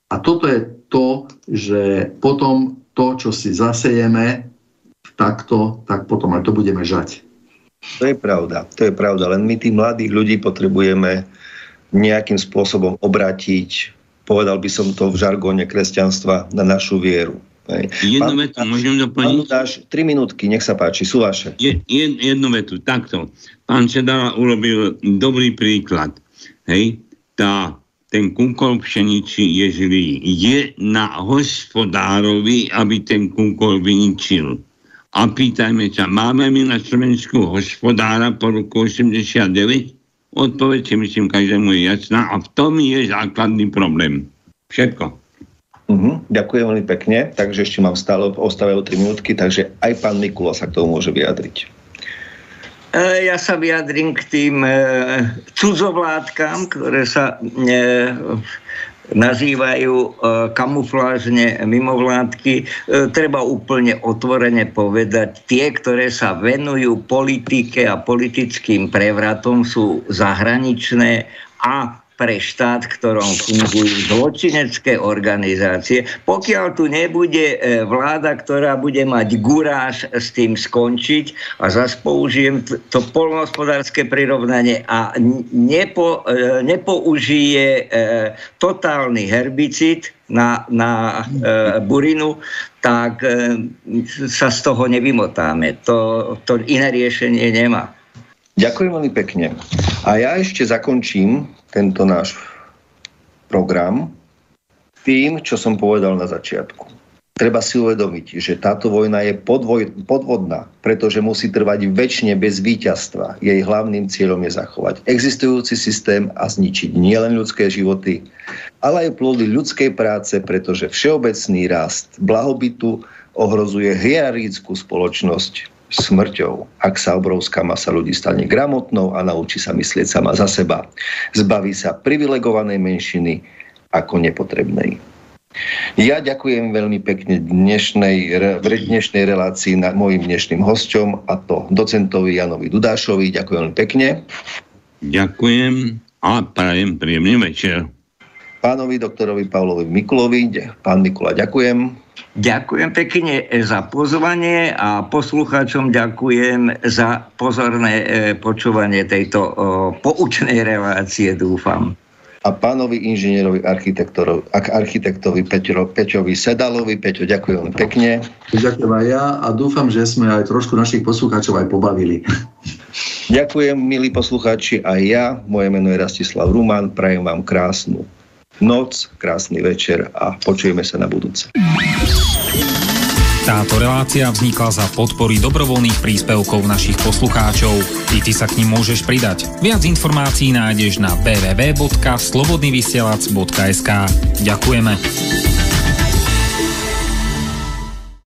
A toto je to, že potom to, čo si zasejeme, tak potom aj to budeme žať. To je pravda, len my tých mladých ľudí potrebujeme nejakým spôsobom obrátiť, povedal by som to v žargóne kresťanstva, na našu vieru. Jednu vetu môžem doplniť? Pán Dáš, 3 minútky, nech sa páči, sú vaše. Jednu vetu, takto. Pán Čedala urobil dobrý príklad. Hej, ten kúkol pšenici je živý. Je na hospodárovi, aby ten kúkol vyničil. A pýtajme sa, máme my na Slovensku hospodára po roku 89? Odpoveď si myslím, každému je jasná a v tom je základný problém. Všetko. Ďakujem veľmi pekne, takže ešte mám stále ostávajú 3 minútky, takže aj pán Mikula sa k tomu môže vyjadriť. Ja sa vyjadrím k tým cudzovládkam, ktoré sa nazývajú kamuflážne mimovládky. Treba úplne otvorene povedať, tie, ktoré sa venujú politike a politickým prevratom, sú zahraničné a pre štát, ktorom fungujú zločinecké organizácie. Pokiaľ tu nebude vláda, ktorá bude mať guráž s tým skončiť, a zase použijem to poľnohospodárske prirovnanie, a nepoužije totálny herbicid na burinu, tak sa z toho nevymotáme. To iné riešenie nemá. Ďakujem veľmi pekne. A ja ešte zakončím tento náš program tým, čo som povedal na začiatku. Treba si uvedomiť, že táto vojna je podvodná, pretože musí trvať večne bez víťazstva. Jej hlavným cieľom je zachovať existujúci systém a zničiť nielen ľudské životy, ale aj plody ľudskej práce, pretože všeobecný rast blahobytu ohrozuje hierarchickú spoločnosť smrťou, ak sa obrovská masa ľudí stane gramotnou a naučí sa myslieť sama za seba. Zbaví sa privilegovanej menšiny ako nepotrebnej. Ja ďakujem veľmi pekne dnešnej relácii mojim dnešným hosťom, a to docentovi Janovi Dudášovi. Ďakujem veľmi pekne. Ďakujem a prajem príjemný večer. Pánovi doktorovi Pavlovi Mikulovi. Pán Mikula, ďakujem. Ďakujem pekne za pozvanie a poslucháčom ďakujem za pozorné počúvanie tejto poučnej relácie, dúfam. a pánovi inžinierovi architektovi Peťovi Sedalovi. Peťo, ďakujem veľmi pekne. Ďakujem aj ja a dúfam, že sme aj trošku našich poslucháčov aj pobavili. Ďakujem, milí poslucháči, aj ja. Moje meno je Rastislav Ruman. Prajem vám krásnu noc, krásny večer a počujeme sa na budúce. Táto relácia vznikla za podpory dobrovoľných príspevkov našich poslucháčov. I ty sa k nim môžeš pridať. Viac informácií nájdeš na www.slobodnyvysielac.sk. Ďakujeme.